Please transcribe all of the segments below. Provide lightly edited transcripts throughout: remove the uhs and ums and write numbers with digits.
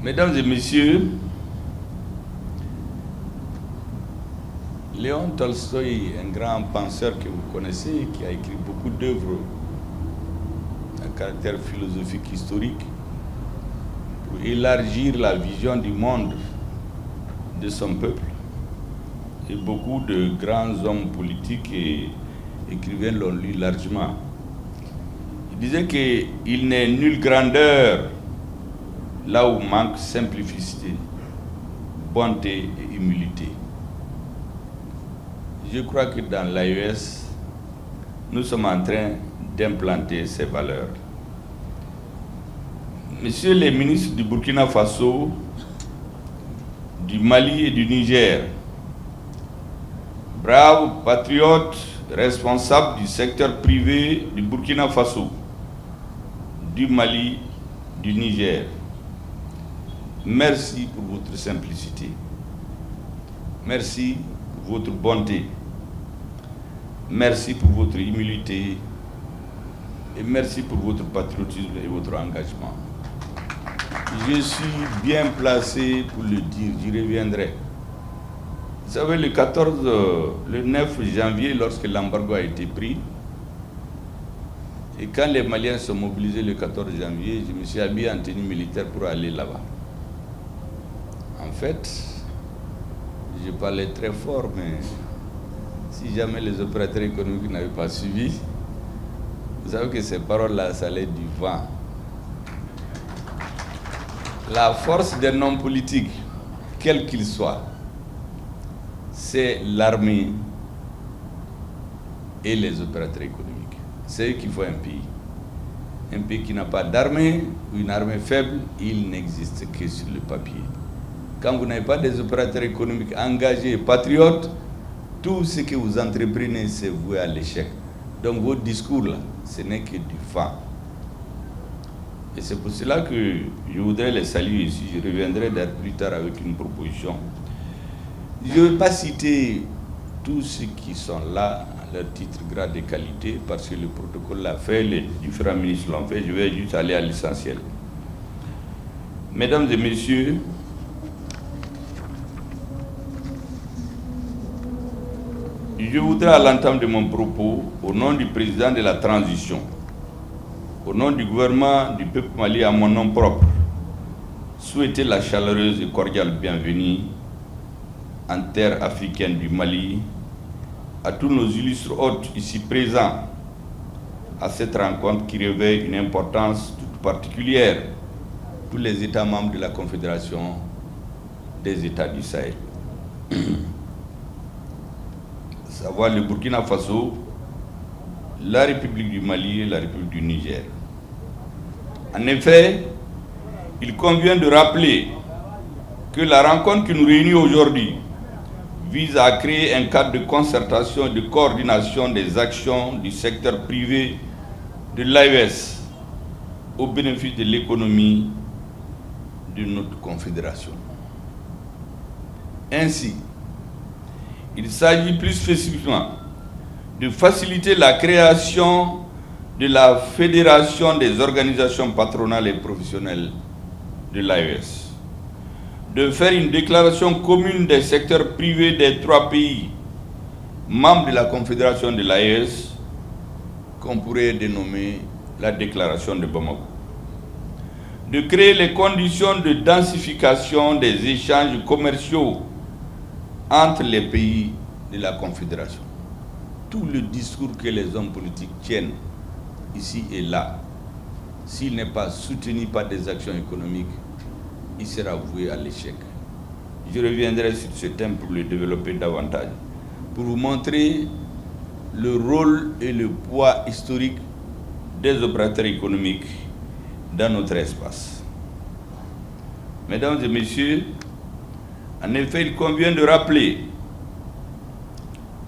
Mesdames et messieurs, Léon Tolstoï, un grand penseur que vous connaissez, qui a écrit beaucoup d'œuvres à caractère philosophique historique pour élargir la vision du monde de son peuple. Et beaucoup de grands hommes politiques et écrivains l'ont lu largement. Il disait qu'il n'est nulle grandeur là où manque simplicité, bonté et humilité. Je crois que dans l'AES, nous sommes en train d'implanter ces valeurs. Messieurs les ministres du Burkina Faso, du Mali et du Niger, braves patriotes responsables du secteur privé du Burkina Faso, du Mali, du Niger, merci pour votre simplicité. Merci pour votre bonté. Merci pour votre humilité. Et merci pour votre patriotisme et votre engagement. Je suis bien placé pour le dire, j'y reviendrai. Vous savez, le 9 janvier, lorsque l'embargo a été pris, et quand les Maliens sont mobilisés le 14 janvier, je me suis habillé en tenue militaire pour aller là-bas. En fait, je parlais très fort, mais si jamais les opérateurs économiques n'avaient pas suivi, vous savez que ces paroles-là, ça allait du vent. La force d'un homme politique, quel qu'il soit, c'est l'armée et les opérateurs économiques. C'est eux qui font un pays. Un pays qui n'a pas d'armée ou une armée faible, il n'existe que sur le papier. Quand vous n'avez pas des opérateurs économiques engagés et patriotes, tout ce que vous entreprenez, c'est voué à l'échec. Donc vos discours là, ce n'est que du vent. Et c'est pour cela que je voudrais les saluer ici. Je reviendrai plus tard avec une proposition. Je ne vais pas citer tous ceux qui sont là, leur titre, grade et qualité, parce que le protocole l'a fait, les différents ministres l'ont fait. Je vais juste aller à l'essentiel. Mesdames et messieurs, je voudrais à l'entame de mon propos, au nom du président de la transition, au nom du gouvernement du peuple malien, à mon nom propre, souhaiter la chaleureuse et cordiale bienvenue en terre africaine du Mali, à tous nos illustres hôtes ici présents, à cette rencontre qui revêt une importance toute particulière, tous les États membres de la Confédération des États du Sahel. Savoir le Burkina Faso, la République du Mali et la République du Niger. En effet, il convient de rappeler que la rencontre qui nous réunit aujourd'hui vise à créer un cadre de concertation et de coordination des actions du secteur privé de l'AES au bénéfice de l'économie de notre confédération. Ainsi, il s'agit plus spécifiquement de faciliter la création de la Fédération des organisations patronales et professionnelles de l'AES, de faire une déclaration commune des secteurs privés des 3 pays membres de la Confédération de l'AES, qu'on pourrait dénommer la déclaration de Bamako, de créer les conditions de densification des échanges commerciaux entre les pays de la Confédération. Tout le discours que les hommes politiques tiennent ici et là, s'il n'est pas soutenu par des actions économiques, il sera voué à l'échec. Je reviendrai sur ce thème pour le développer davantage, pour vous montrer le rôle et le poids historique des opérateurs économiques dans notre espace. Mesdames et messieurs, en effet, il convient de rappeler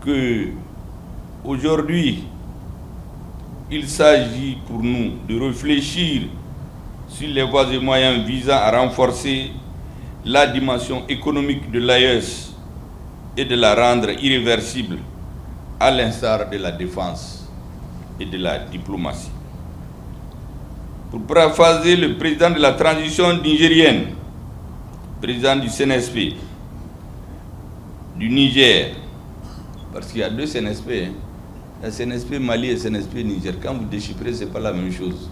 que aujourd'hui, il s'agit pour nous de réfléchir sur les voies et moyens visant à renforcer la dimension économique de l'AES et de la rendre irréversible, à l'instar de la défense et de la diplomatie. Pour paraphraser le président de la transition nigérienne, président du CNSP, du Niger, parce qu'il y a deux CNSP, hein. La CNSP Mali et CNSP Niger. Quand vous déchiffrez, ce n'est pas la même chose.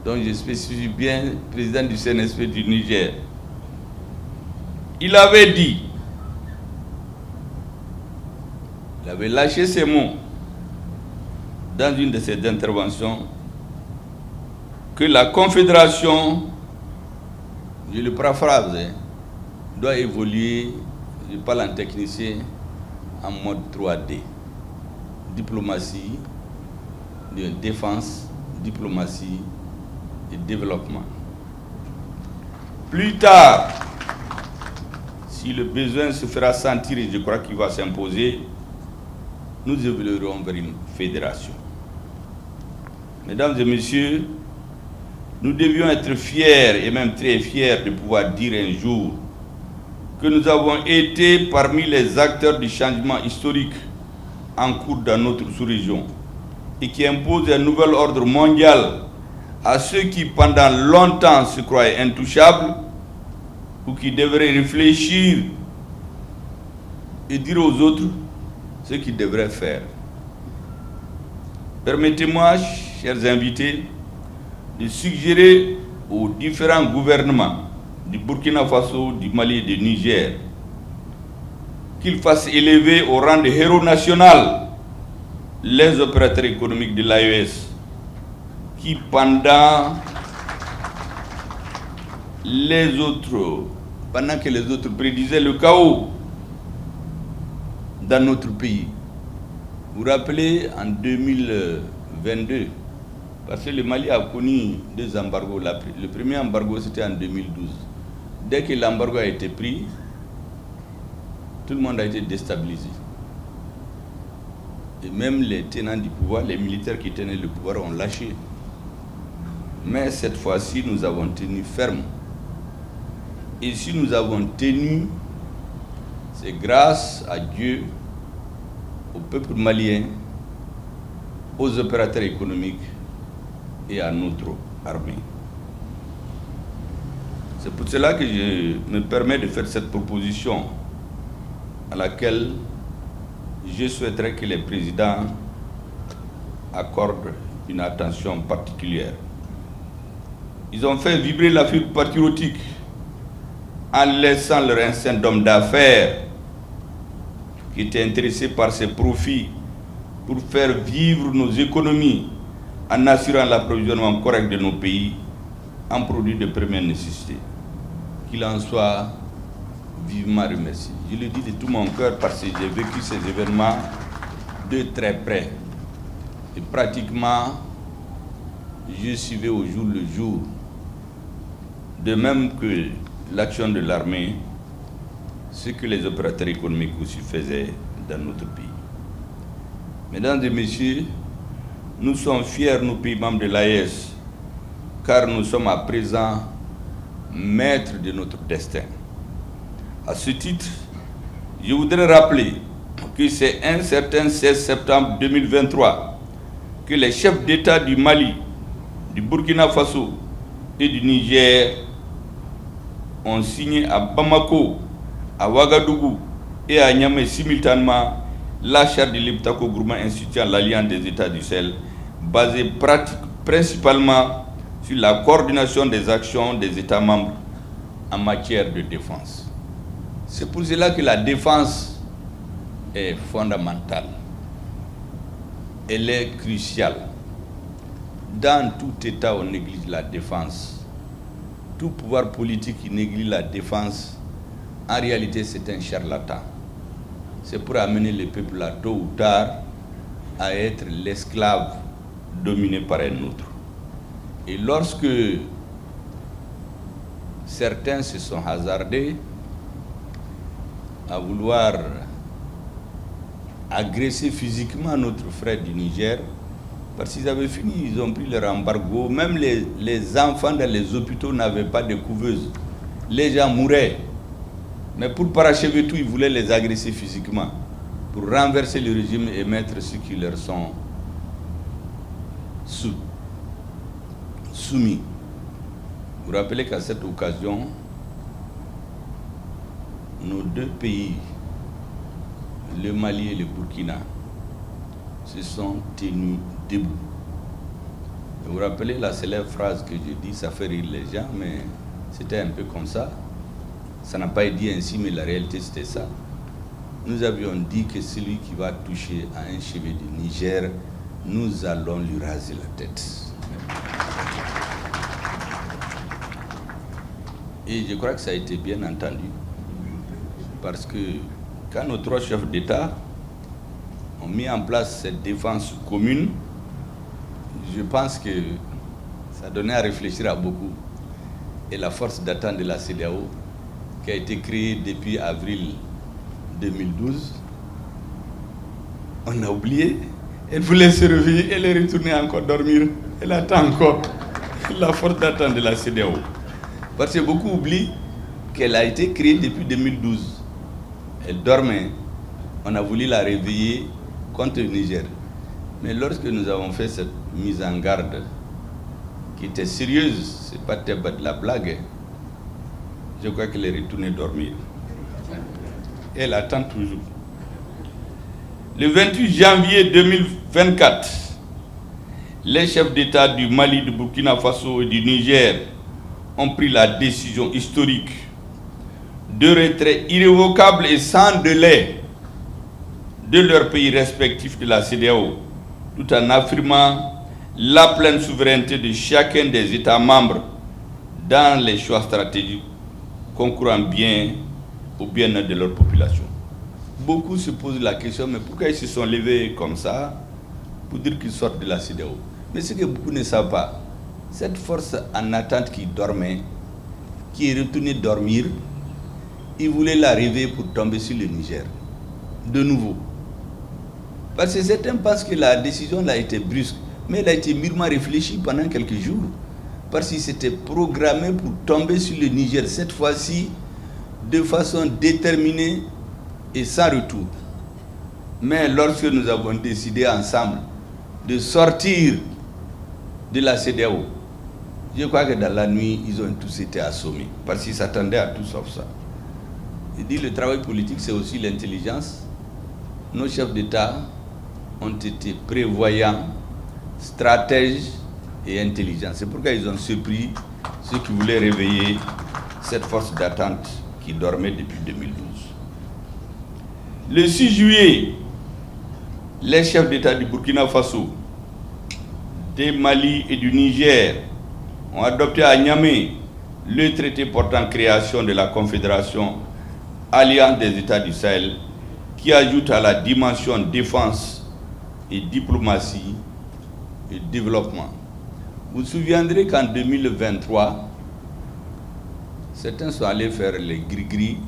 Donc je spécifie bien président du CNSP du Niger. Il avait dit, il avait lâché ses mots dans une de ses interventions que la Confédération, je le paraphrase, doit évoluer, je parle en technicien, en mode 3D. Diplomatie, de défense, diplomatie et développement. Plus tard, si le besoin se fera sentir, et je crois qu'il va s'imposer, nous évoluerons vers une fédération. Mesdames et messieurs, nous devions être fiers et même très fiers de pouvoir dire un jour que nous avons été parmi les acteurs du changement historique en cours dans notre sous-région et qui impose un nouvel ordre mondial à ceux qui pendant longtemps se croyaient intouchables ou qui devraient réfléchir et dire aux autres ce qu'ils devraient faire. Permettez-moi, chers invités, de suggérer aux différents gouvernements du Burkina Faso, du Mali et du Niger qu'ils fassent élever au rang de héros national les opérateurs économiques de l'AES qui, pendant que les autres prédisaient le chaos dans notre pays. Vous vous rappelez, en 2022, parce que le Mali a connu deux embargos. Le premier embargo, c'était en 2012. Dès que l'embargo a été pris, tout le monde a été déstabilisé. Et même les tenants du pouvoir, les militaires qui tenaient le pouvoir ont lâché. Mais cette fois-ci, nous avons tenu ferme. Et si nous avons tenu, c'est grâce à Dieu, au peuple malien, aux opérateurs économiques et à notre armée. C'est pour cela que je me permets de faire cette proposition à laquelle je souhaiterais que les présidents accordent une attention particulière. Ils ont fait vibrer la fibre patriotique en laissant leur instinct d'homme d'affaires qui était intéressé par ses profits pour faire vivre nos économies en assurant l'approvisionnement correct de nos pays en produits de première nécessité. Qu'il en soit vivement remercié. Je le dis de tout mon cœur parce que j'ai vécu ces événements de très près. Et pratiquement, je suivais au jour le jour. De même que l'action de l'armée, ce que les opérateurs économiques aussi faisaient dans notre pays. Mesdames et messieurs, nous sommes fiers, nous pays membres de l'AES, car nous sommes à présent maîtres de notre destin. À ce titre, je voudrais rappeler que c'est un certain 16 septembre 2023 que les chefs d'État du Mali, du Burkina Faso et du Niger ont signé à Bamako, à Ouagadougou et à Niamey simultanément la charte de l'Iptako Groupement instituant l'Alliance des États du Sahel, basée principalement sur la coordination des actions des États membres en matière de défense. C'est pour cela que la défense est fondamentale. Elle est cruciale. Dans tout État, on néglige la défense. Tout pouvoir politique qui néglige la défense, en réalité, c'est un charlatan. C'est pour amener le peuple là, tôt ou tard, à être l'esclave dominé par un autre. Et lorsque certains se sont hasardés à vouloir agresser physiquement notre frère du Niger, parce qu'ils avaient fini, ils ont pris leur embargo. Même les enfants dans les hôpitaux n'avaient pas de couveuse. Les gens mouraient. Mais pour parachever tout, ils voulaient les agresser physiquement, pour renverser le régime et mettre ceux qui leur sont soumis. Vous vous rappelez qu'à cette occasion, nos deux pays, le Mali et le Burkina, se sont tenus debout. Vous vous rappelez la célèbre phrase que je dis, ça fait rire les gens, mais c'était un peu comme ça. Ça n'a pas été dit ainsi, mais la réalité c'était ça. Nous avions dit que celui qui va toucher à un cheveu du Niger, nous allons lui raser la tête. Et je crois que ça a été bien entendu. Parce que quand nos trois chefs d'État ont mis en place cette défense commune, je pense que ça donnait à réfléchir à beaucoup. Et la force d'attente de la CEDEAO, qui a été créée depuis avril 2012, on a oublié. Elle voulait se réveiller, elle est retournée encore dormir. Elle attend encore la force d'attente de la CEDEAO. Parce que beaucoup oublient qu'elle a été créée depuis 2012. Elle dormait. On a voulu la réveiller contre le Niger. Mais lorsque nous avons fait cette mise en garde, qui était sérieuse, c'est pas de la blague, je crois qu'elle est retournée dormir. Elle attend toujours. Le 28 janvier 2024, les chefs d'État du Mali, du Burkina Faso et du Niger ont pris la décision historique de retrait irrévocable et sans délai de leurs pays respectifs de la CEDEAO, tout en affirmant la pleine souveraineté de chacun des États membres dans les choix stratégiques concourant bien au bien-être de leur population. Beaucoup se posent la question, mais pourquoi ils se sont levés comme ça pour dire qu'ils sortent de la CEDEAO? Mais ce que beaucoup ne savent pas, cette force en attente qui dormait, qui est retournée dormir, ils voulaient la réveiller pour tomber sur le Niger, de nouveau. Parce que certains pensent que la décision a été brusque, mais elle a été mûrement réfléchie pendant quelques jours. Parce qu'ils s'étaient programmés pour tomber sur le Niger, cette fois-ci, de façon déterminée et sans retour. Mais lorsque nous avons décidé ensemble de sortir de la CEDEAO, je crois que dans la nuit, ils ont tous été assommés, parce qu'ils s'attendaient à tout sauf ça. Il dit le travail politique, c'est aussi l'intelligence. Nos chefs d'État ont été prévoyants, stratèges et intelligents. C'est pourquoi ils ont surpris ceux qui voulaient réveiller cette force d'attente qui dormait depuis 2012. Le 6 juillet, les chefs d'État du Burkina Faso, du Mali et du Niger ont adopté à Niamey le traité portant création de la Confédération Alliance des États du Sahel, qui ajoute à la dimension défense et diplomatie et développement. Vous vous souviendrez qu'en 2023, certains sont allés faire les gris-gris,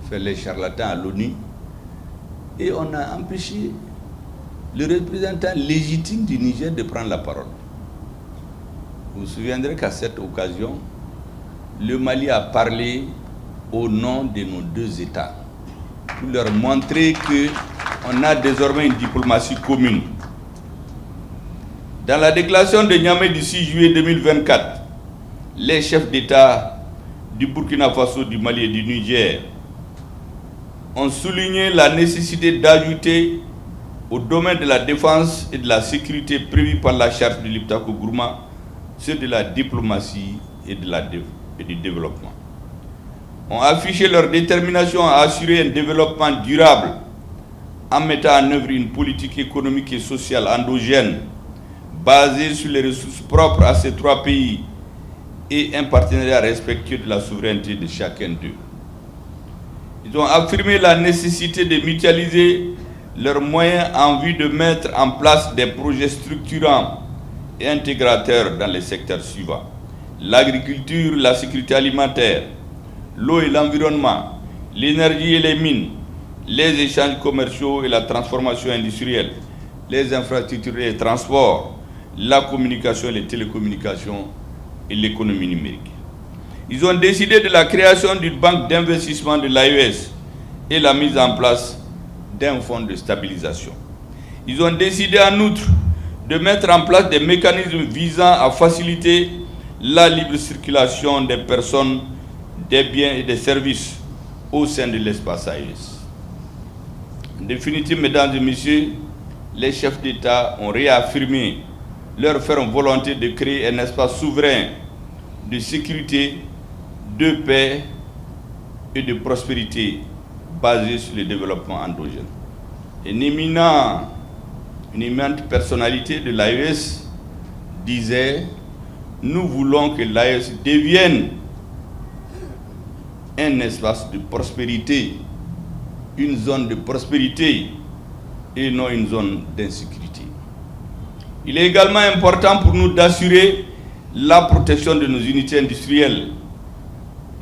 faire les charlatans à l'ONU, et on a empêché le représentant légitime du Niger de prendre la parole. Vous vous souviendrez qu'à cette occasion, le Mali a parlé au nom de nos deux États, pour leur montrer qu'on a désormais une diplomatie commune. Dans la déclaration de Niamey du 6 juillet 2024, les chefs d'État du Burkina Faso, du Mali et du Niger ont souligné la nécessité d'ajouter au domaine de la défense et de la sécurité prévue par la charte de l'Iptako Gourma ceux de la diplomatie et du développement. Ont affiché leur détermination à assurer un développement durable en mettant en œuvre une politique économique et sociale endogène basée sur les ressources propres à ces trois pays et un partenariat respectueux de la souveraineté de chacun d'eux. Ils ont affirmé la nécessité de mutualiser leurs moyens en vue de mettre en place des projets structurants et intégrateurs dans les secteurs suivants: l'agriculture, la sécurité alimentaire, l'eau et l'environnement, l'énergie et les mines, les échanges commerciaux et la transformation industrielle, les infrastructures et les transports, la communication et les télécommunications et l'économie numérique. Ils ont décidé de la création d'une banque d'investissement de l'AES et la mise en place d'un fonds de stabilisation. Ils ont décidé en outre de mettre en place des mécanismes visant à faciliter la libre circulation des personnes, des biens et des services, au sein de l'espace AES. En définitive, mesdames et messieurs, les chefs d'État ont réaffirmé leur ferme volonté de créer un espace souverain de sécurité, de paix et de prospérité basé sur le développement endogène. Une éminente personnalité de l'AES disait: nous voulons que l'AES devienne un espace de prospérité, une zone de prospérité et non une zone d'insécurité. Il est également important pour nous d'assurer la protection de nos unités industrielles.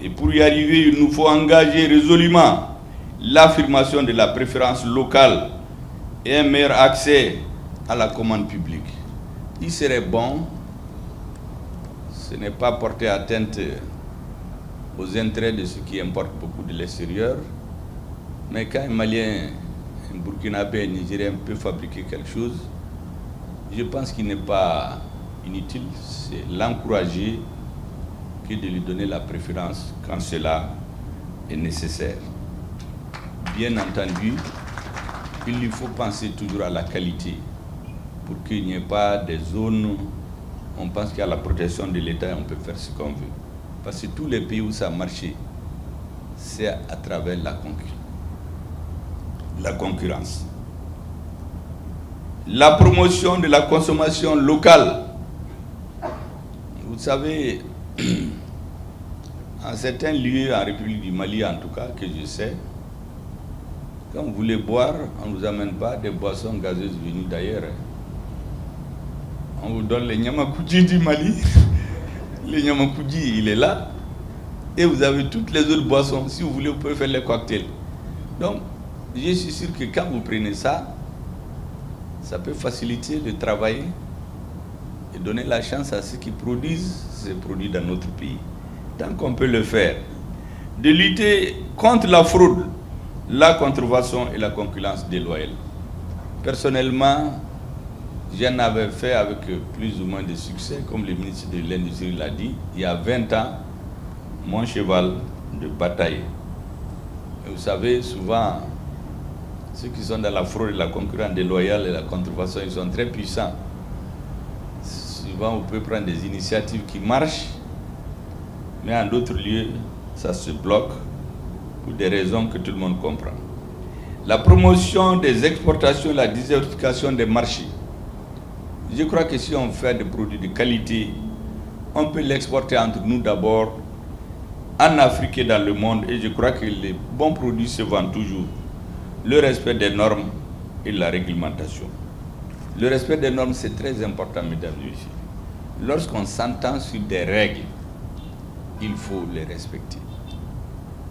Et pour y arriver, il nous faut engager résolument l'affirmation de la préférence locale et un meilleur accès à la commande publique. Il serait bon, ce n'est pas porter atteinte aux intérêts de ceux qui importent beaucoup de l'extérieur, mais quand un Malien, un Burkinabé, un Nigérien peut fabriquer quelque chose, je pense qu'il n'est pas inutile, c'est l'encourager que de lui donner la préférence quand cela est nécessaire. Bien entendu, il lui faut penser toujours à la qualité pour qu'il n'y ait pas des zones où on pense qu'à la protection de l'État on peut faire ce qu'on veut. Parce que tous les pays où ça a marché, c'est à travers la concurrence. La promotion de la consommation locale. Vous savez, en certains lieux, en République du Mali en tout cas, que je sais, quand vous voulez boire, on ne vous amène pas des boissons gazeuses venues d'ailleurs. On vous donne les Nyamakoudji du Mali. Le Nyamakoudji, il est là. Et vous avez toutes les autres boissons. Si vous voulez, vous pouvez faire les cocktails. Donc, je suis sûr que quand vous prenez ça, ça peut faciliter le travail et donner la chance à ceux qui produisent ces produits dans notre pays. Tant qu'on peut le faire, de lutter contre la fraude, la contrefaçon et la concurrence déloyale. Personnellement, j'en avais fait avec plus ou moins de succès, comme le ministre de l'Industrie l'a dit, il y a 20 ans, mon cheval de bataille. Et vous savez, souvent, ceux qui sont dans la fraude et la concurrence déloyale et la contrefaçon, ils sont très puissants. Souvent, vous pouvez prendre des initiatives qui marchent, mais en d'autres lieux, ça se bloque pour des raisons que tout le monde comprend. La promotion des exportations, la diversification des marchés. Je crois que si on fait des produits de qualité, on peut l'exporter entre nous d'abord, en Afrique et dans le monde, et je crois que les bons produits se vendent toujours. Le respect des normes et la réglementation. Le respect des normes, c'est très important, mesdames et messieurs. Lorsqu'on s'entend sur des règles, il faut les respecter.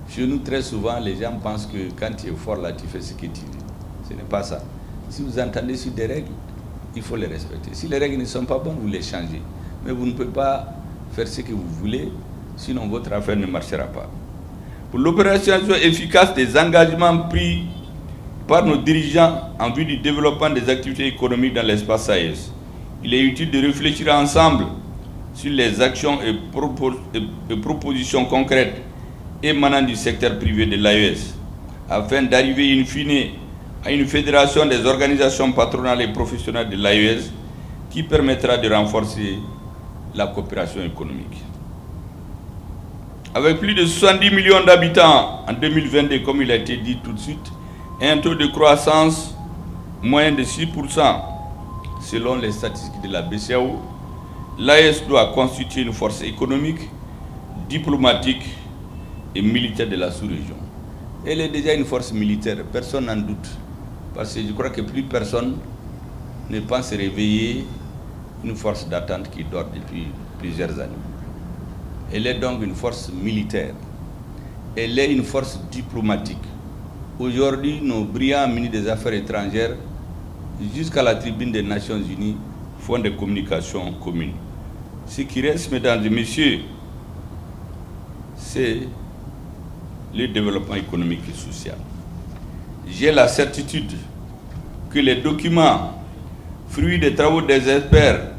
Chez nous, très souvent, les gens pensent que quand tu es fort là, tu fais ce que tu veux. Ce n'est pas ça. Si vous entendez sur des règles, il faut les respecter. Si les règles ne sont pas bonnes, vous les changez. Mais vous ne pouvez pas faire ce que vous voulez, sinon votre affaire ne marchera pas. Pour l'opérationnalisation efficace des engagements pris par nos dirigeants en vue du développement des activités économiques dans l'espace AES, il est utile de réfléchir ensemble sur les actions et propositions concrètes émanant du secteur privé de l'AES, afin d'arriver in fine à une fédération des organisations patronales et professionnelles de l'AES qui permettra de renforcer la coopération économique. Avec plus de 70 millions d'habitants en 2022, comme il a été dit tout de suite, et un taux de croissance moyen de 6% selon les statistiques de la BCEAO, l'AES doit constituer une force économique, diplomatique et militaire de la sous-région. Elle est déjà une force militaire, personne n'en doute. Parce que je crois que plus personne ne pense réveiller une force d'attente qui dort depuis plusieurs années. Elle est donc une force militaire. Elle est une force diplomatique. Aujourd'hui, nos brillants ministres des Affaires étrangères, jusqu'à la tribune des Nations Unies, font des communications communes. Ce qui reste, mesdames et messieurs, c'est le développement économique et social. J'ai la certitude que les documents, fruits des travaux des experts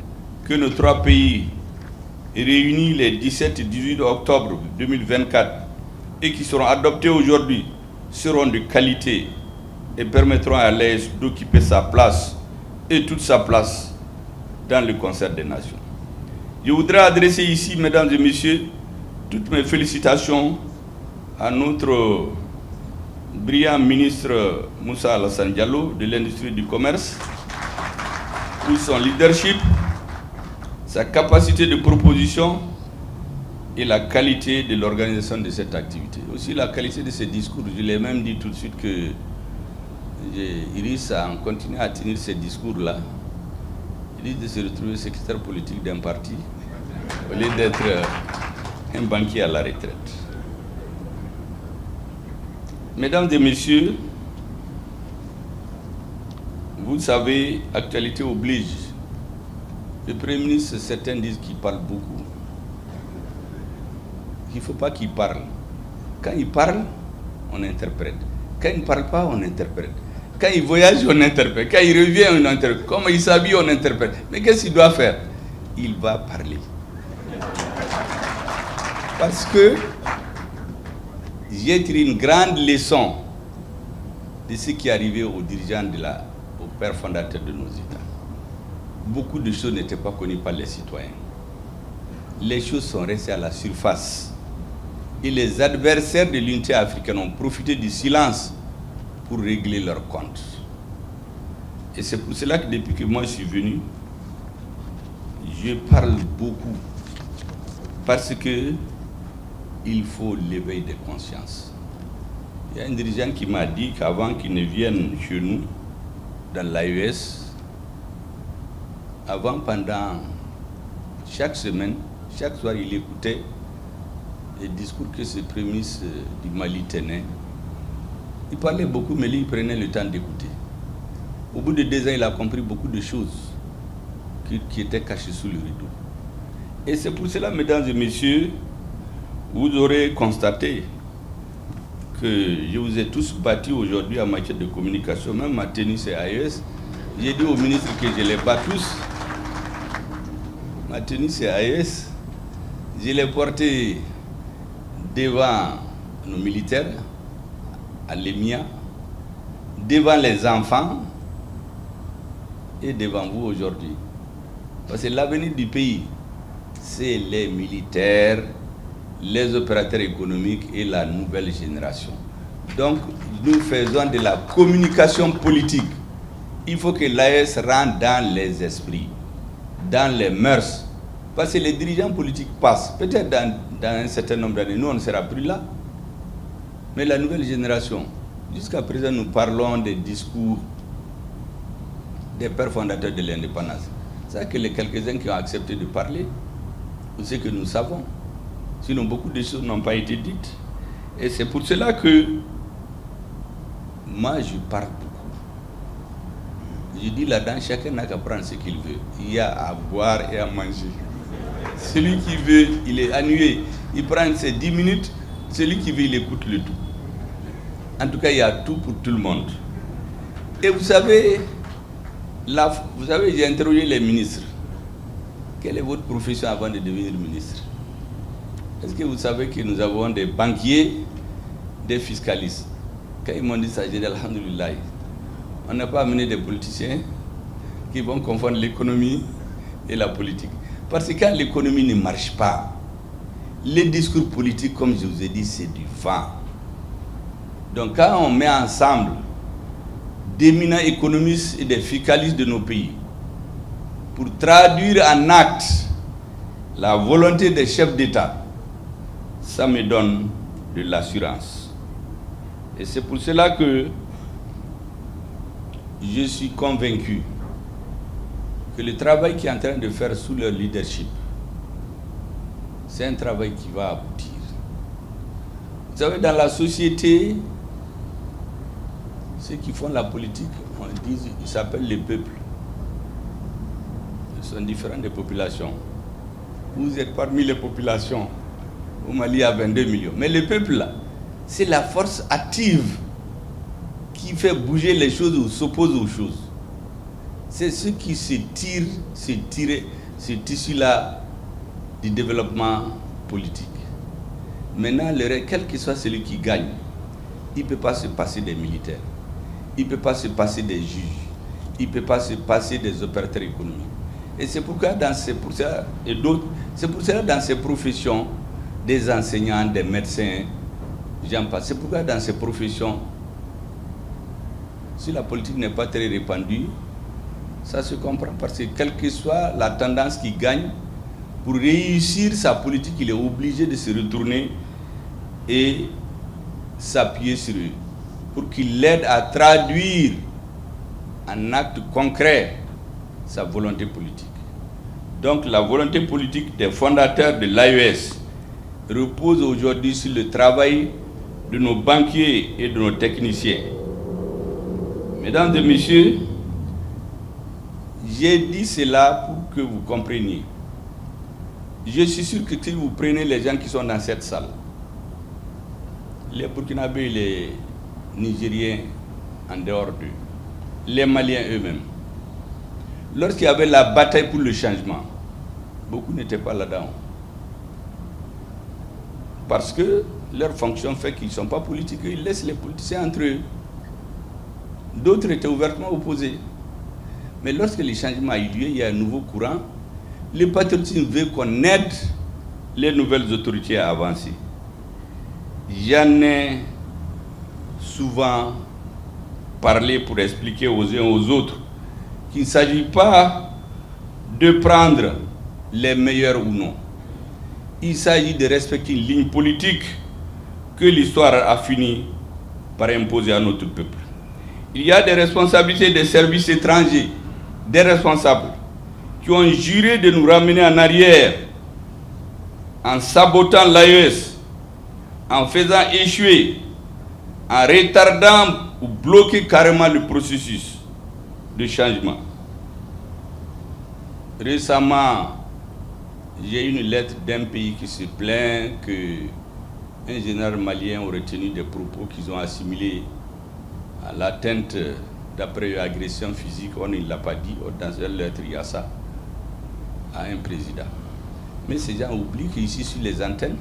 que nos trois pays réunis les 17 et 18 octobre 2024 et qui seront adoptés aujourd'hui seront de qualité et permettront à l'AES d'occuper sa place et toute sa place dans le concert des nations. Je voudrais adresser ici, mesdames et messieurs, toutes mes félicitations à notre brillant ministre Moussa Alassane Diallo de l'industrie du commerce pour son leadership, sa capacité de proposition et la qualité de l'organisation de cette activité. Aussi la qualité de ses discours. Je l'ai même dit tout de suite que Iris a continué à tenir ces discours-là. Il risque de se retrouver secrétaire politique d'un parti au lieu d'être un banquier à la retraite. Mesdames et messieurs, vous savez, actualité oblige. Le Premier ministre, certains disent qu'il parle beaucoup. Il ne faut pas qu'il parle. Quand il parle, on interprète. Quand il ne parle pas, on interprète. Quand il voyage, on interprète. Quand il revient, on interprète. Comme il s'habille, on interprète. Mais qu'est-ce qu'il doit faire? Il va parler. Parce que j'ai tiré une grande leçon de ce qui est arrivé aux dirigeants, aux pères fondateurs de nos États. Beaucoup de choses n'étaient pas connues par les citoyens. Les choses sont restées à la surface. Et les adversaires de l'unité africaine ont profité du silence pour régler leurs comptes. Et c'est pour cela que depuis que moi je suis venu, je parle beaucoup. Parce que il faut l'éveil des consciences. Il y a un dirigeant qui m'a dit qu'avant qu'il ne vienne chez nous, dans l'AES, pendant chaque semaine, chaque soir, il écoutait les discours que ce Premier ministre du Mali tenait. Il parlait beaucoup, mais lui, il prenait le temps d'écouter. Au bout de 2 ans, il a compris beaucoup de choses qui étaient cachées sous le rideau. Et c'est pour cela, mesdames et messieurs, vous aurez constaté que je vous ai tous battus aujourd'hui en matière de communication. Même ma tenue, c'est AES. J'ai dit au ministre que je les bats tous. Ma tenue, c'est AES. Je l'ai porté devant nos militaires, à l'EMIA, devant les enfants et devant vous aujourd'hui. Parce que l'avenir du pays, c'est les militaires, les opérateurs économiques et la nouvelle génération. Donc, nous faisons de la communication politique. Il faut que l'AES rentre dans les esprits, dans les mœurs. Parce que les dirigeants politiques passent. Peut-être dans un certain nombre d'années, nous, on ne sera plus là. Mais la nouvelle génération, jusqu'à présent, nous parlons des discours des pères fondateurs de l'indépendance. C'est que les quelques-uns qui ont accepté de parler, c'est ce que nous savons. Sinon, beaucoup de choses n'ont pas été dites. Et c'est pour cela que moi, je parle beaucoup. Je dis là-dedans, chacun n'a qu'à prendre ce qu'il veut. Il y a à boire et à manger. Celui qui veut, il est annué. Il prend ses 10 minutes. Celui qui veut, il écoute le tout. En tout cas, il y a tout pour tout le monde. Et vous savez, j'ai interrogé les ministres. Quelle est votre profession avant de devenir ministre? Est-ce que vous savez que nous avons des banquiers, des fiscalistes? Quand ils m'ont dit ça, j'ai dit alhamdoulilah. On n'a pas amené des politiciens qui vont confondre l'économie et la politique. Parce que quand l'économie ne marche pas, les discours politiques, comme je vous ai dit, c'est du vent. Donc quand on met ensemble d'éminents économistes et des fiscalistes de nos pays pour traduire en actes la volonté des chefs d'État, ça me donne de l'assurance. Et c'est pour cela que je suis convaincu que le travail qui est en train de faire sous leur leadership, c'est un travail qui va aboutir. Vous savez, dans la société, ceux qui font la politique, ils s'appellent les peuples. Ils sont différents des populations. Vous êtes parmi les populations. Au Mali, il y a 22 millions. Mais le peuple, là, c'est la force active qui fait bouger les choses ou s'oppose aux choses. C'est ceux qui se tirent ce tissu-là du développement politique. Maintenant, quel que soit celui qui gagne, il ne peut pas se passer des militaires, il ne peut pas se passer des juges, il ne peut pas se passer des opérateurs économiques. Et c'est pourquoi dans ces professions, des enseignants, des médecins, j'en passe. C'est pourquoi dans ces professions, si la politique n'est pas très répandue, ça se comprend parce que quelle que soit la tendance qui gagne, pour réussir sa politique, il est obligé de se retourner et s'appuyer sur eux pour qu'il l'aide à traduire en acte concret sa volonté politique. Donc la volonté politique des fondateurs de l'AES repose aujourd'hui sur le travail de nos banquiers et de nos techniciens. Mesdames et messieurs, j'ai dit cela pour que vous compreniez. Je suis sûr que si vous prenez les gens qui sont dans cette salle, les Burkinabés et les Nigériens en dehors d'eux, les Maliens eux-mêmes, lorsqu'il y avait la bataille pour le changement, beaucoup n'étaient pas là-dedans. Parce que leur fonction fait qu'ils ne sont pas politiques, ils laissent les politiciens entre eux. D'autres étaient ouvertement opposés. Mais lorsque le changement a eu lieu, il y a un nouveau courant. Le patriotisme veut qu'on aide les nouvelles autorités à avancer. J'en ai souvent parlé pour expliquer aux uns aux autres qu'il ne s'agit pas de prendre les meilleurs ou non. Il s'agit de respecter une ligne politique que l'histoire a fini par imposer à notre peuple. Il y a des responsabilités des services étrangers, des responsables qui ont juré de nous ramener en arrière en sabotant l'AES, en faisant échouer, en retardant ou bloquer carrément le processus de changement. Récemment, j'ai eu une lettre d'un pays qui se plaint qu'un général malien aurait tenu des propos qu'ils ont assimilés à l'atteinte d'après une agression physique. On ne l'a pas dit, dans une lettre il y a ça, à un président. Mais ces gens oublient qu'ici sur les antennes,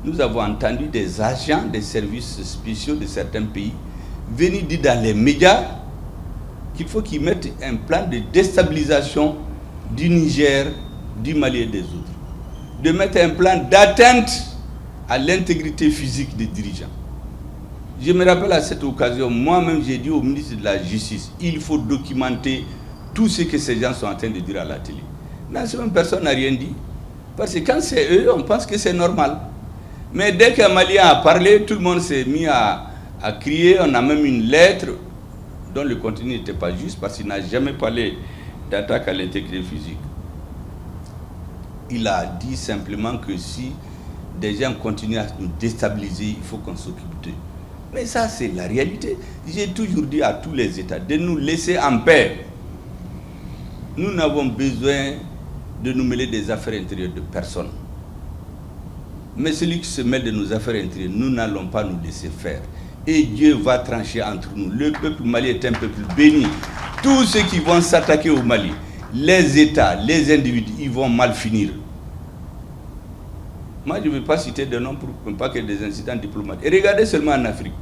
nous avons entendu des agents des services spéciaux de certains pays venir dire dans les médias qu'il faut qu'ils mettent un plan de déstabilisation du Niger, du Mali et des autres. De mettre un plan d'atteinte à l'intégrité physique des dirigeants. Je me rappelle à cette occasion, moi-même j'ai dit au ministre de la Justice, il faut documenter tout ce que ces gens sont en train de dire à la télé. Non, personne n'a rien dit. Parce que quand c'est eux, on pense que c'est normal. Mais dès qu'un Malien a parlé, tout le monde s'est mis à crier. On a même une lettre dont le contenu n'était pas juste parce qu'il n'a jamais parlé d'attaque à l'intégrité physique. Il a dit simplement que si des gens continuent à nous déstabiliser, il faut qu'on s'occupe d'eux. Mais ça, c'est la réalité. J'ai toujours dit à tous les États de nous laisser en paix. Nous n'avons besoin de nous mêler des affaires intérieures de personne. Mais celui qui se mêle de nos affaires intérieures, nous n'allons pas nous laisser faire. Et Dieu va trancher entre nous. Le peuple malien est un peuple béni. Tous ceux qui vont s'attaquer au Mali, les États, les individus, ils vont mal finir. Moi, je ne veux pas citer de noms pour pas que des incidents diplomatiques. Et regardez seulement en Afrique.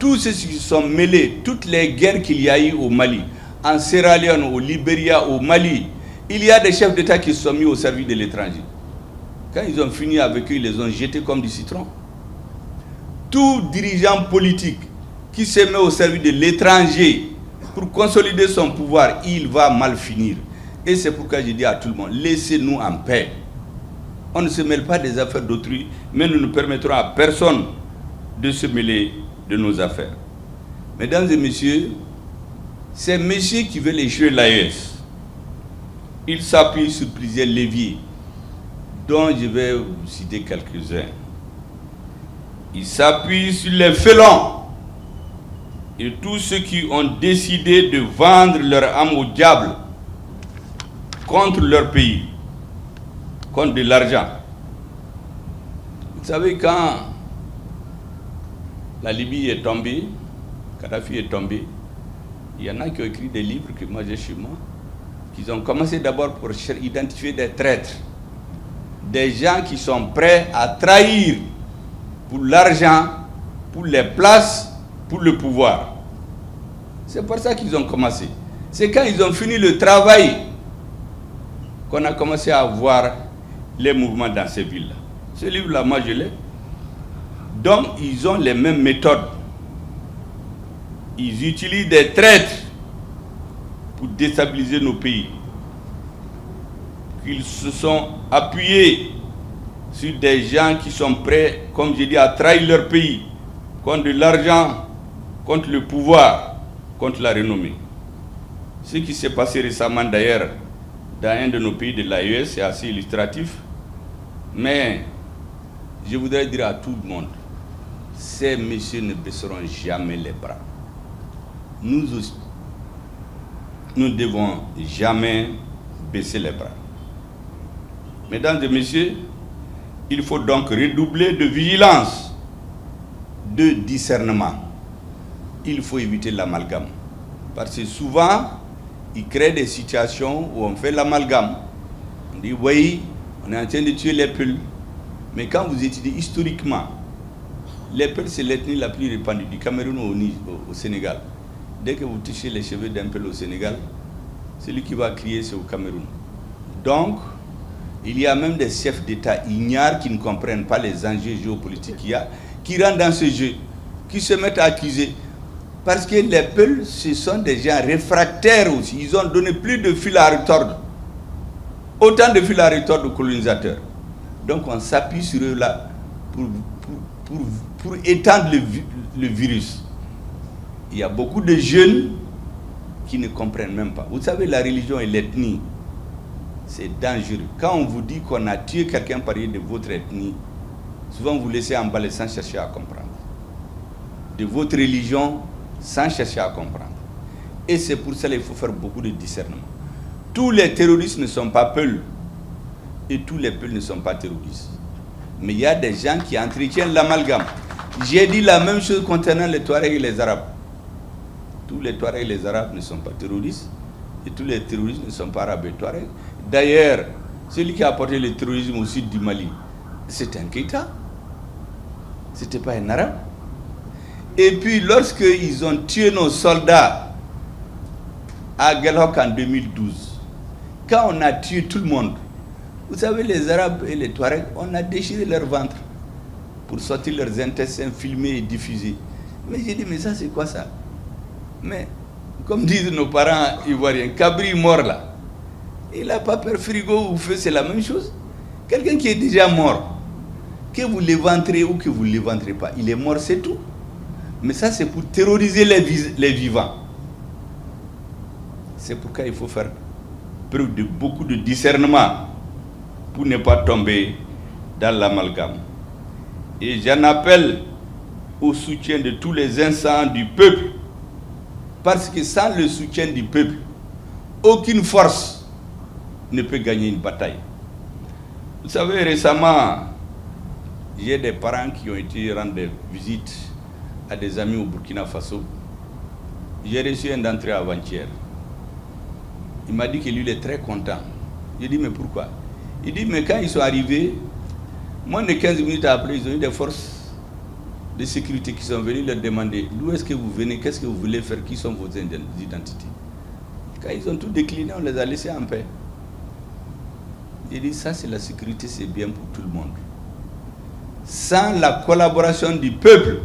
Tous ceux qui sont mêlés, toutes les guerres qu'il y a eu au Mali, en Sierra Leone, au Libéria, au Mali, il y a des chefs d'État qui se sont mis au service de l'étranger. Quand ils ont fini avec eux, ils les ont jetés comme du citron. Tout dirigeant politique qui se met au service de l'étranger pour consolider son pouvoir, il va mal finir. Et c'est pourquoi je dis à tout le monde, laissez-nous en paix. On ne se mêle pas des affaires d'autrui, mais nous ne permettrons à personne de se mêler de nos affaires. Mesdames et messieurs, ces messieurs qui veulent échouer l'AES, ils s'appuient sur plusieurs leviers, dont je vais vous citer quelques-uns. Ils s'appuient sur les félons et tous ceux qui ont décidé de vendre leur âme au diable contre leur pays, contre de l'argent. Vous savez, quand la Libye est tombée, Kadhafi est tombé, il y en a qui ont écrit des livres que moi j'ai chez moi, qu'ils ont commencé d'abord pour identifier des traîtres, des gens qui sont prêts à trahir pour l'argent, pour les places, pour le pouvoir. C'est pour ça qu'ils ont commencé. C'est quand ils ont fini le travail qu'on a commencé à voir les mouvements dans ces villes-là. Ce livre-là, moi je l'ai. Donc, ils ont les mêmes méthodes. Ils utilisent des traîtres pour déstabiliser nos pays. Ils se sont appuyés sur des gens qui sont prêts, comme je dis, à trahir leur pays, contre de l'argent, contre le pouvoir, contre la renommée. Ce qui s'est passé récemment d'ailleurs dans un de nos pays de l'AES, c'est assez illustratif. Mais je voudrais dire à tout le monde, ces messieurs ne baisseront jamais les bras. Nous aussi, nous ne devons jamais baisser les bras. Mesdames et messieurs, il faut donc redoubler de vigilance, de discernement. Il faut éviter l'amalgame. Parce que souvent, ils créent des situations où on fait l'amalgame. On dit, oui, on est en train de tuer les Peuls. Mais quand vous étudiez historiquement, les Peuls, c'est l'ethnie la plus répandue du Cameroun au Sénégal. Dès que vous touchez les cheveux d'un Peul au Sénégal, celui qui va crier, c'est au Cameroun. Donc, il y a même des chefs d'État ignares qui ne comprennent pas les enjeux géopolitiques qu'il y a, qui rentrent dans ce jeu, qui se mettent à accuser. Parce que les Peuls, ce sont des gens réfractaires aussi. Ils ont donné plus de fil à retordre. Autant de fil à retordre aux colonisateurs. Donc on s'appuie sur eux là pour étendre le virus. Il y a beaucoup de jeunes qui ne comprennent même pas. Vous savez, la religion et l'ethnie, c'est dangereux. Quand on vous dit qu'on a tué quelqu'un par de votre ethnie, souvent vous laissez emballer sans chercher à comprendre. De votre religion, sans chercher à comprendre. Et c'est pour cela qu'il faut faire beaucoup de discernement. Tous les terroristes ne sont pas Peuls. Et tous les Peuls ne sont pas terroristes. Mais il y a des gens qui entretiennent l'amalgame. J'ai dit la même chose concernant les Touaregs et les Arabes. Tous les Touaregs et les Arabes ne sont pas terroristes. Et tous les terroristes ne sont pas Arabes et Touaregs. D'ailleurs, celui qui a apporté le terrorisme au sud du Mali, c'était un Keïta. Ce n'était pas un Arabe. Et puis, lorsqu'ils ont tué nos soldats à Guelhok en 2012, quand on a tué tout le monde, vous savez, les Arabes et les Touaregs, on a déchiré leur ventre pour sortir leurs intestins, filmés et diffusés. Mais j'ai dit, mais ça, c'est quoi ça? Mais, comme disent nos parents ivoiriens, Cabri mort là, il n'a pas peur frigo ou feu, c'est la même chose. Quelqu'un qui est déjà mort, que vous l'éventrez ou que vous ne l'éventrez pas, il est mort, c'est tout. Mais ça, c'est pour terroriser les vivants. C'est pourquoi il faut faire preuve de beaucoup de discernement pour ne pas tomber dans l'amalgame. Et j'en appelle au soutien de tous les instants du peuple, parce que sans le soutien du peuple, aucune force ne peut gagner une bataille. Vous savez, récemment, j'ai des parents qui ont été rendre des visites à des amis au Burkina Faso. J'ai reçu un d'entre eux avant-hier. Il m'a dit que lui, il est très content. J'ai dit, mais pourquoi? Il dit, mais quand ils sont arrivés, moins de 15 minutes après, ils ont eu des forces de sécurité qui sont venues leur demander d'où est-ce que vous venez, qu'est-ce que vous voulez faire, qui sont vos identités. Quand ils ont tout décliné, on les a laissés en paix. J'ai dit, ça c'est la sécurité, c'est bien pour tout le monde. Sans la collaboration du peuple,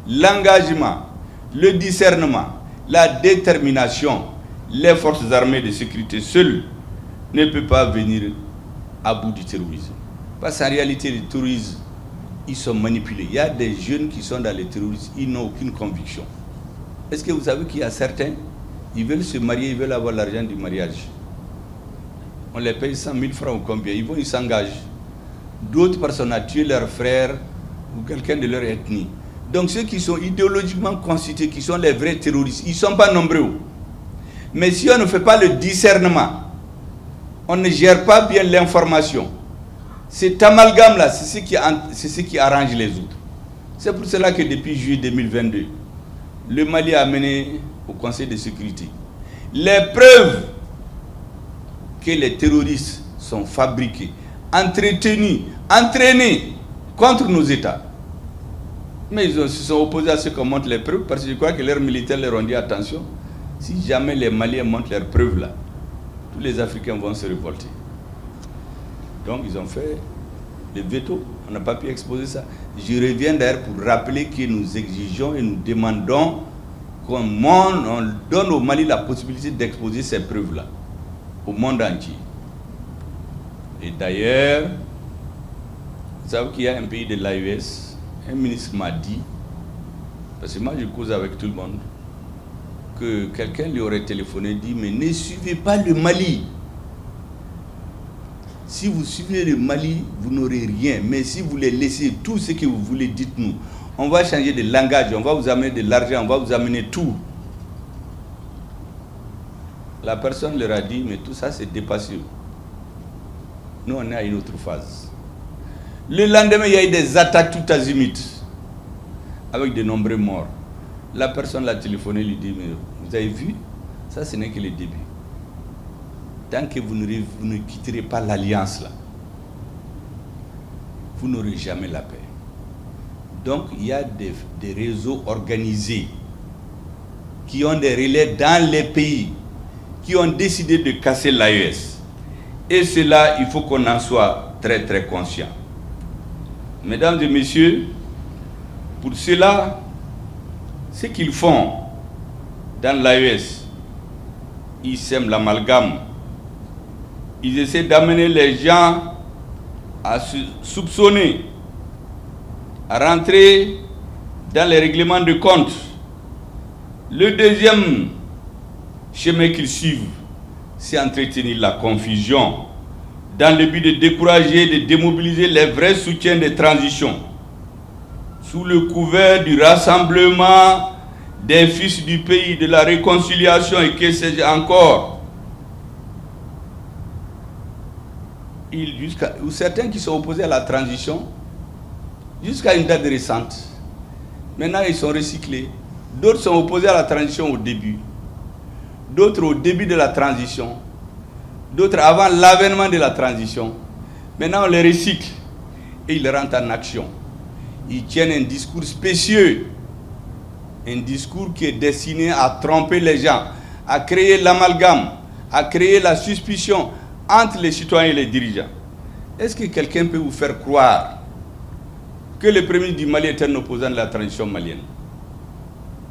l'engagement, le discernement, la détermination, les forces armées de sécurité seules ne peuvent pas venir à bout du terrorisme. Parce qu'en réalité, les terroristes, ils sont manipulés. Il y a des jeunes qui sont dans les terroristes, ils n'ont aucune conviction. Est-ce que vous savez qu'il y a certains, ils veulent se marier, ils veulent avoir l'argent du mariage. On les paye 100 000 francs ou combien, ils s'engagent. D'autres personnes ont tué leur frère ou quelqu'un de leur ethnie. Donc ceux qui sont idéologiquement constitués, qui sont les vrais terroristes, ils ne sont pas nombreux. Mais si on ne fait pas le discernement, on ne gère pas bien l'information, cet amalgame-là, c'est ce qui arrange les autres. C'est pour cela que depuis juillet 2022, le Mali a mené au Conseil de sécurité les preuves que les terroristes sont fabriqués, entretenus, entraînés contre nos États. Mais ils se sont opposés à ce qu'on montre les preuves, parce que je crois que leurs militaires leur ont dit attention, si jamais les Maliens montrent leurs preuves là, tous les Africains vont se révolter. Donc ils ont fait le veto, on n'a pas pu exposer ça. Je reviens d'ailleurs pour rappeler que nous exigeons et nous demandons qu'on donne au Mali la possibilité d'exposer ces preuves-là au monde entier. Et d'ailleurs, vous savez qu'il y a un pays de l'AES, un ministre m'a dit, parce que moi je cause avec tout le monde, que quelqu'un lui aurait téléphoné et dit, mais ne suivez pas le Mali. Si vous suivez le Mali, vous n'aurez rien. Mais si vous les laissez, tout ce que vous voulez, dites-nous. On va changer de langage, on va vous amener de l'argent, on va vous amener tout. La personne leur a dit, mais tout ça c'est dépassé. Nous on est à une autre phase. Le lendemain, il y a eu des attaques tout azimut, avec de nombreux morts. La personne l'a téléphoné, lui dit, mais vous avez vu, ça ce n'est que le début. Tant que vous ne quitterez pas l'alliance là, vous n'aurez jamais la paix. Donc il y a des réseaux organisés qui ont des relais dans les pays, qui ont décidé de casser l'AES. Et cela, il faut qu'on en soit très très conscient. Mesdames et messieurs, pour cela, ce qu'ils font dans l'AES, ils sèment l'amalgame. Ils essaient d'amener les gens à se soupçonner, à rentrer dans les règlements de compte. Le deuxième chemin qu'ils suivent, c'est entretenir la confusion dans le but de décourager, de démobiliser les vrais soutiens de transition. Sous le couvert du rassemblement des fils du pays, de la réconciliation et que sais-je encore. Ou certains qui sont opposés à la transition, jusqu'à une date récente. Maintenant, ils sont recyclés. D'autres sont opposés à la transition au début. D'autres au début de la transition. D'autres avant l'avènement de la transition. Maintenant, on les recycle et ils rentrent en action. Ils tiennent un discours spécieux. Un discours qui est destiné à tromper les gens, à créer l'amalgame, à créer la suspicion entre les citoyens et les dirigeants. Est-ce que quelqu'un peut vous faire croire que le premier du Mali est un opposant de la transition malienne?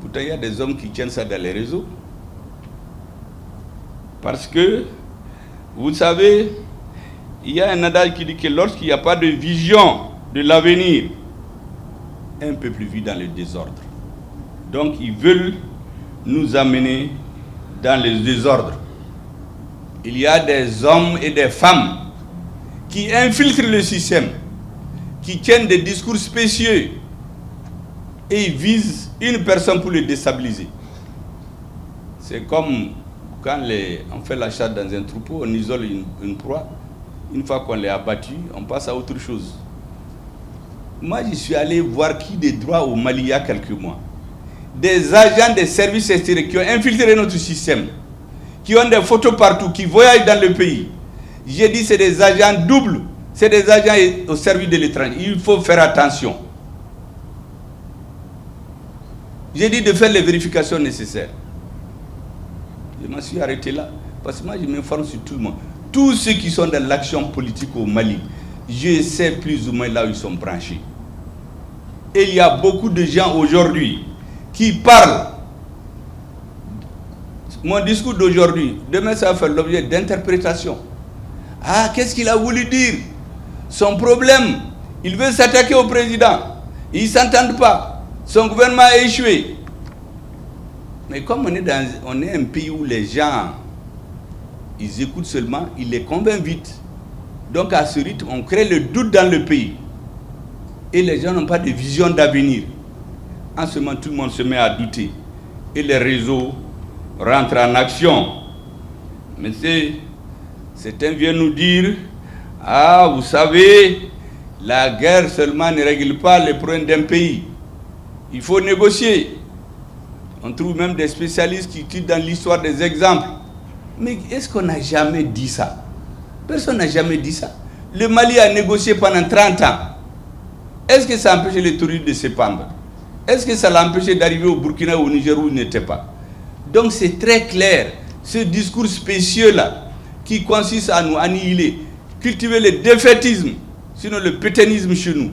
Pourtant, il y a des hommes qui tiennent ça dans les réseaux. Parce que, vous savez, il y a un adage qui dit que lorsqu'il n'y a pas de vision de l'avenir, un peuple vit dans le désordre. Donc, ils veulent nous amener dans le désordre. Il y a des hommes et des femmes qui infiltrent le système, qui tiennent des discours spécieux et ils visent une personne pour le déstabiliser. C'est comme quand on fait la chasse dans un troupeau, on isole une proie. Une fois qu'on l'a abattu, on passe à autre chose. Moi, je suis allé voir qui de droit au Mali il y a quelques mois. Des agents des services extérieurs qui ont infiltré notre système, qui ont des photos partout, qui voyagent dans le pays. J'ai dit c'est des agents doubles, c'est des agents au service de l'étranger. Il faut faire attention. J'ai dit de faire les vérifications nécessaires. Je m'en suis arrêté là, parce que moi je m'informe sur tout le monde. Tous ceux qui sont dans l'action politique au Mali, je sais plus ou moins là où ils sont branchés. Et il y a beaucoup de gens aujourd'hui qui parlent. Mon discours d'aujourd'hui, demain ça va faire l'objet d'interprétation. Ah, qu'est-ce qu'il a voulu dire? Son problème, il veut s'attaquer au président. Ils ne s'entendent pas. Son gouvernement a échoué. Mais comme on est un pays où les gens, ils écoutent seulement, ils les convainquent vite. Donc à ce rythme, on crée le doute dans le pays. Et les gens n'ont pas de vision d'avenir. En ce moment, tout le monde se met à douter. Et les réseaux rentrent en action. Mais certains viennent nous dire, ah, vous savez, la guerre seulement ne règle pas les problèmes d'un pays. Il faut négocier. On trouve même des spécialistes qui tirent dans l'histoire des exemples. Mais est-ce qu'on n'a jamais dit ça? Personne n'a jamais dit ça. Le Mali a négocié pendant 30 ans. Est-ce que ça empêche les touristes de se pendre? Est-ce que ça l'a empêché d'arriver au Burkina ou au Niger où il n'était pas? Donc c'est très clair, ce discours spécieux-là, qui consiste à nous annihiler, cultiver le défaitisme, sinon le pétainisme chez nous,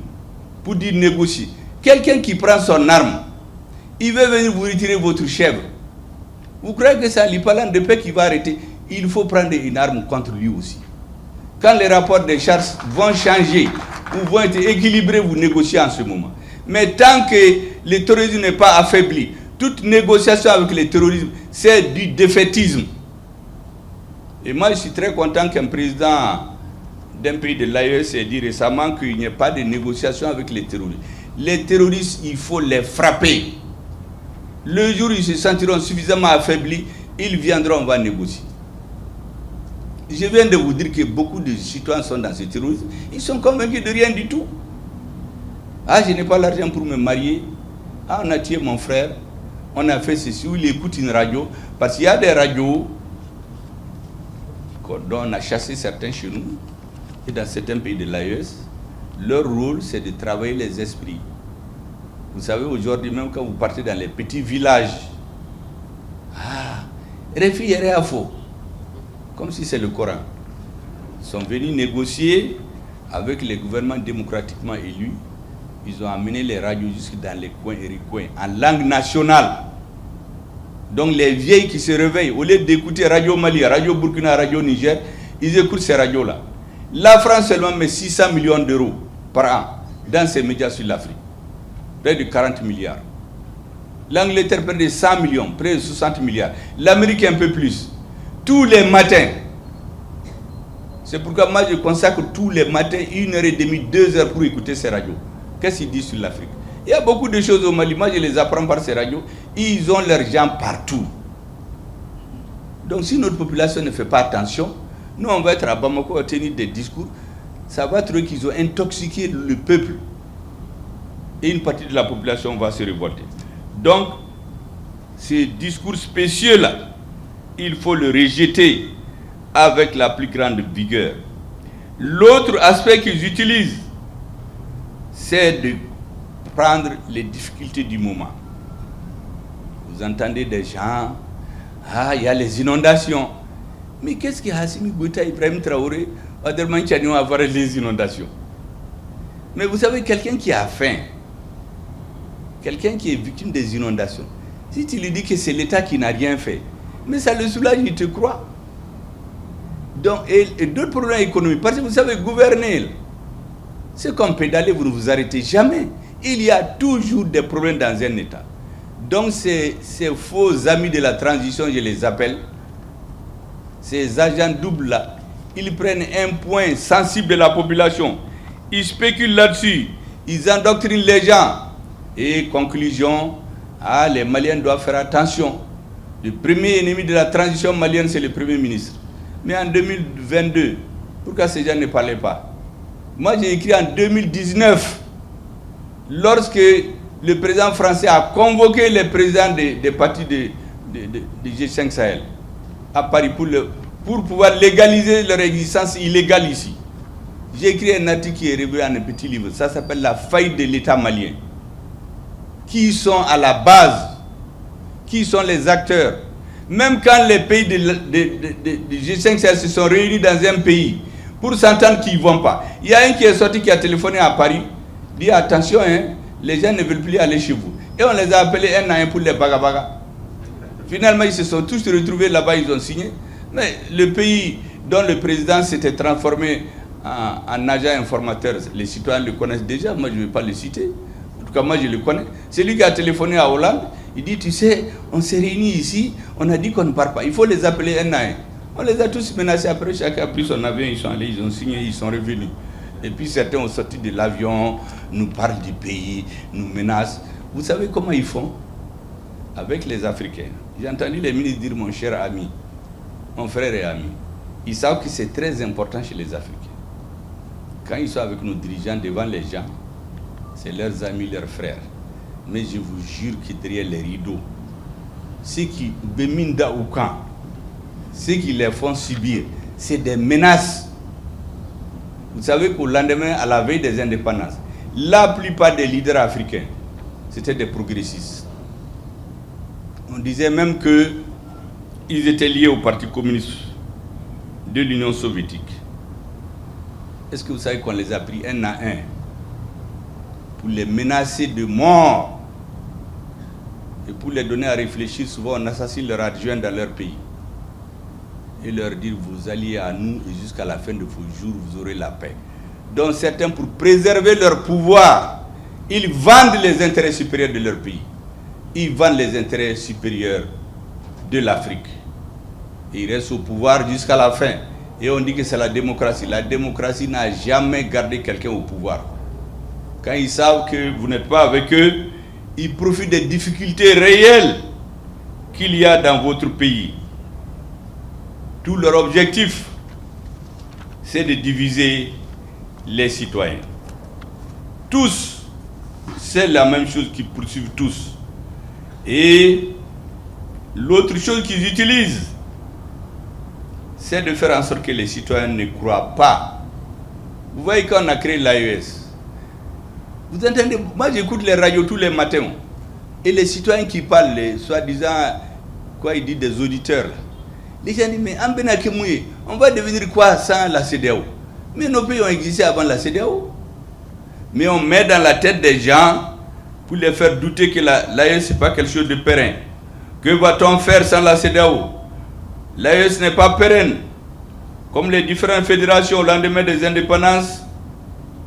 pour dire négocier. Quelqu'un qui prend son arme, il veut venir vous retirer votre chèvre. Vous croyez que c'est l'Ipalan de paix qui va arrêter? Il faut prendre une arme contre lui aussi. Quand les rapports des charges vont changer ou vont être équilibrés, vous négociez en ce moment. Mais tant que le terrorisme n'est pas affaibli, toute négociation avec le terrorisme, c'est du défaitisme. Et moi, je suis très content qu'un président d'un pays de l'AES ait dit récemment qu'il n'y ait pas de négociation avec les terroristes. Les terroristes, il faut les frapper. Le jour où ils se sentiront suffisamment affaiblis, ils viendront, on va négocier. Je viens de vous dire que beaucoup de citoyens sont dans ce terrorisme. Ils sont convaincus de rien du tout. Ah, je n'ai pas l'argent pour me marier. Ah, on a tué mon frère. On a fait ceci. Ou il écoute une radio. Parce qu'il y a des radios dont on a chassé certains chez nous. Et dans certains pays de l'AES, leur rôle, c'est de travailler les esprits. Vous savez, aujourd'hui, même quand vous partez dans les petits villages, Refi et Réafo, comme si c'est le Coran, sont venus négocier avec les gouvernements démocratiquement élus. Ils ont amené les radios jusque dans les coins et recoins, en langue nationale. Donc les vieilles qui se réveillent, au lieu d'écouter Radio Mali, Radio Burkina, Radio Niger, ils écoutent ces radios-là. La France seulement met 600 millions d'euros par an dans ses médias sur l'Afrique. Près de 40 milliards. L'Angleterre près de 100 millions, près de 60 milliards. L'Amérique un peu plus. Tous les matins. C'est pourquoi moi je consacre tous les matins 1h30, 2h pour écouter ces radios. Qu'est-ce qu'ils disent sur l'Afrique? Il y a beaucoup de choses au Mali, moi je les apprends par ces radios. Ils ont leurs gens partout. Donc si notre population ne fait pas attention, nous on va être à Bamako à tenir des discours. Ça va trouver qu'ils ont intoxiqué le peuple. Et une partie de la population va se révolter. Donc, ces discours spéciaux-là, il faut le rejeter avec la plus grande vigueur. L'autre aspect qu'ils utilisent, c'est de prendre les difficultés du moment. Vous entendez des gens, il y a les inondations. Mais qu'est-ce que Hassimi Goïta, Ibrahim Traoré, Aderman Tchani vont avoir les inondations? Mais vous savez, quelqu'un qui a faim, quelqu'un qui est victime des inondations, si tu lui dis que c'est l'État qui n'a rien fait, mais ça le soulage, il te croit. Donc, et d'autres problèmes économiques, parce que vous savez, gouverner, c'est comme pédaler, vous ne vous arrêtez jamais. Il y a toujours des problèmes dans un État. Donc, ces faux amis de la transition, je les appelle, ces agents doubles-là, ils prennent un point sensible de la population, ils spéculent là-dessus, ils endoctrinent les gens. Et conclusion, les Maliens doivent faire attention. Le premier ennemi de la transition malienne, c'est le Premier ministre. Mais en 2022, pourquoi ces gens ne parlaient pas? Moi, j'ai écrit en 2019, lorsque le président français a convoqué les présidents des partis de G5 Sahel à Paris pour pouvoir légaliser leur existence illégale ici. J'ai écrit un article qui est révélé en un petit livre. Ça s'appelle « La faillite de l'État malien ». Qui sont à la base, qui sont les acteurs. Même quand les pays de G5 Sahel se sont réunis dans un pays pour s'entendre qu'ils ne vont pas. Il y a un qui est sorti, qui a téléphoné à Paris, dit attention, les gens ne veulent plus aller chez vous. Et on les a appelés un à un pour les baga-baga. Finalement, ils se sont tous retrouvés là-bas, ils ont signé. Mais le pays dont le président s'était transformé en agent informateur, les citoyens le connaissent déjà, moi je ne vais pas le citer. Comme moi je le connais, c'est lui qui a téléphoné à Hollande, il dit tu sais, on s'est réunis ici, on a dit qu'on ne part pas, il faut les appeler un à un. On les a tous menacés, après chacun a pris son avion, ils sont allés, ils ont signé, ils sont revenus. Et puis certains ont sorti de l'avion, nous parlent du pays, nous menacent. Vous savez comment ils font? Avec les Africains. J'ai entendu les ministres dire mon cher ami, mon frère et ami. Ils savent que c'est très important chez les Africains. Quand ils sont avec nos dirigeants devant les gens, c'est leurs amis, leurs frères. Mais je vous jure que derrière les rideaux, ceux qui béminda ou quand, ceux qui les font subir, c'est des menaces. Vous savez qu'au lendemain, à la veille des indépendances, la plupart des leaders africains c'était des progressistes. On disait même qu'ils étaient liés au Parti communiste de l'Union soviétique. Est-ce que vous savez qu'on les a pris un à un pour les menacer de mort et pour les donner à réfléchir? Souvent on assassine leurs adjoints dans leur pays et leur dire vous alliez à nous et jusqu'à la fin de vos jours vous aurez la paix. Donc certains, pour préserver leur pouvoir, ils vendent les intérêts supérieurs de leur pays. Ils vendent les intérêts supérieurs de l'Afrique. Ils restent au pouvoir jusqu'à la fin. Et on dit que c'est la démocratie. La démocratie n'a jamais gardé quelqu'un au pouvoir. Quand ils savent que vous n'êtes pas avec eux, ils profitent des difficultés réelles qu'il y a dans votre pays. Tout leur objectif, c'est de diviser les citoyens. Tous, c'est la même chose qu'ils poursuivent tous. Et l'autre chose qu'ils utilisent, c'est de faire en sorte que les citoyens ne croient pas. Vous voyez quand on a créé l'AES, vous entendez, moi j'écoute les radios tous les matins, et les citoyens qui parlent, soi-disant, quoi ils disent, des auditeurs, les gens disent, mais on va devenir quoi sans la CEDEAO? Mais nos pays ont existé avant la CEDEAO. Mais on met dans la tête des gens pour les faire douter que l'AES n'est pas quelque chose de pérenne. Que va-t-on faire sans la CEDEAO? L'AES n'est pas pérenne. Comme les différentes fédérations au lendemain des indépendances,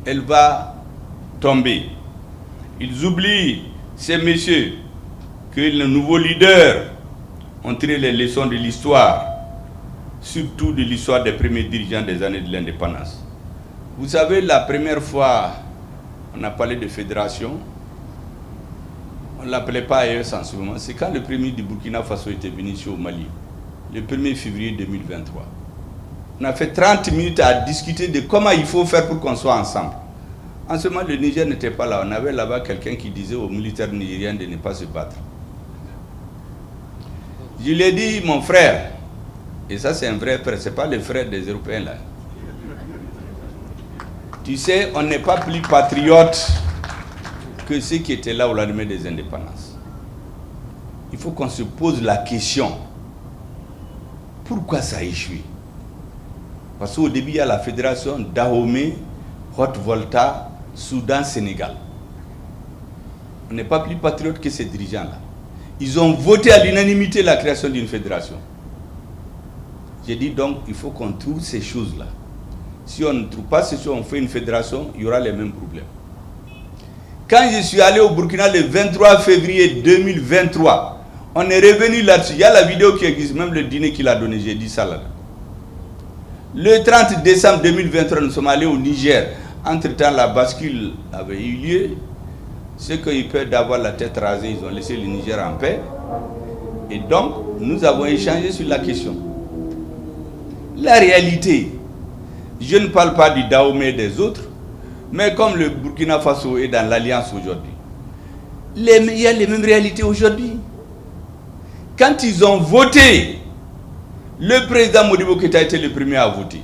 elle va tomber. Ils oublient, ces messieurs, que les nouveaux leaders ont tiré les leçons de l'histoire, surtout de l'histoire des premiers dirigeants des années de l'indépendance. Vous savez, la première fois, on a parlé de fédération, on ne l'appelait pas AES en ce moment, c'est quand le premier du Burkina Faso était venu ici au Mali, le 1er février 2023. On a fait 30 minutes à discuter de comment il faut faire pour qu'on soit ensemble. En ce moment, le Niger n'était pas là. On avait là-bas quelqu'un qui disait aux militaires nigériens de ne pas se battre. Je lui ai dit, mon frère, et ça c'est un vrai frère, ce n'est pas le frère des Européens là. Tu sais, on n'est pas plus patriote que ceux qui étaient là au lendemain des indépendances. Il faut qu'on se pose la question, pourquoi ça a échoué? Parce qu'au début, il y a la fédération Dahomey, Haute-Volta, Soudan, Sénégal. On n'est pas plus patriote que ces dirigeants-là. Ils ont voté à l'unanimité la création d'une fédération. J'ai dit donc, il faut qu'on trouve ces choses-là. Si on ne trouve pas ces choses, on fait une fédération, il y aura les mêmes problèmes. Quand je suis allé au Burkina le 23 février 2023, on est revenu là-dessus. Il y a la vidéo qui existe, même le dîner qu'il a donné, j'ai dit ça là. Le 30 décembre 2023, nous sommes allés au Niger. Entre-temps, la bascule avait eu lieu. Ceux qui ont peur d'avoir la tête rasée, ils ont laissé le Niger en paix. Et donc, nous avons échangé sur la question. La réalité, je ne parle pas du Dahomey des autres, mais comme le Burkina Faso est dans l'alliance aujourd'hui, il y a les mêmes réalités aujourd'hui. Quand ils ont voté, le président Modibo Keïta a été le premier à voter.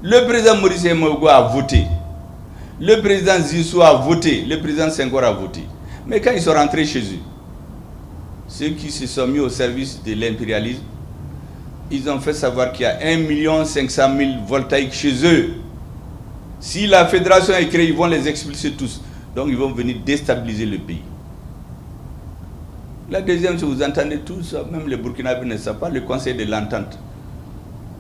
Le président Maurice Mogo a voté. Le président Zissou a voté. Le président Senghor a voté. Mais quand ils sont rentrés chez eux, ceux qui se sont mis au service de l'impérialisme, ils ont fait savoir qu'il y a 1 500 000 voltaïques chez eux. Si la fédération est créée, ils vont les expulser tous. Donc ils vont venir déstabiliser le pays. La deuxième, si vous entendez tout ça, même les Burkinabés ne savent pas, le conseil de l'entente.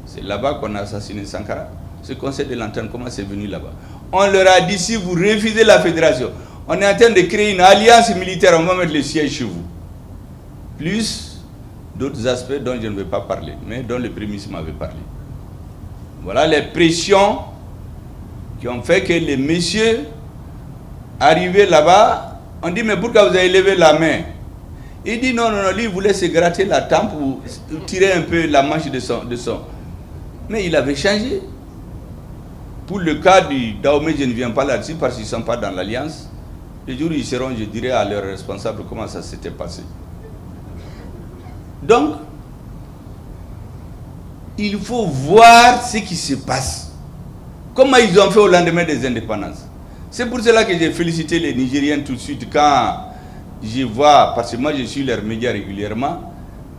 C'est là-bas qu'on a assassiné Sankara. Ce conseil de l'entente, comment c'est venu là-bas? On leur a dit, si vous refusez la fédération, on est en train de créer une alliance militaire, on va mettre le siège chez vous. Plus d'autres aspects dont je ne vais pas parler, mais dont le Premier ministre m'avait parlé. Voilà les pressions qui ont fait que les messieurs arrivés là-bas, on dit, mais pourquoi vous avez levé la main? Il dit, non, lui, il voulait se gratter la tempe ou tirer un peu la manche de son. Mais il avait changé. Pour le cas du Dahomey, je ne viens pas là-dessus parce qu'ils ne sont pas dans l'alliance. Le jour où ils seront, je dirai à leurs responsables comment ça s'était passé. Donc, il faut voir ce qui se passe. Comment ils ont fait au lendemain des indépendances. C'est pour cela que j'ai félicité les Nigériens tout de suite quand je vois, parce que moi je suis leurs médias régulièrement,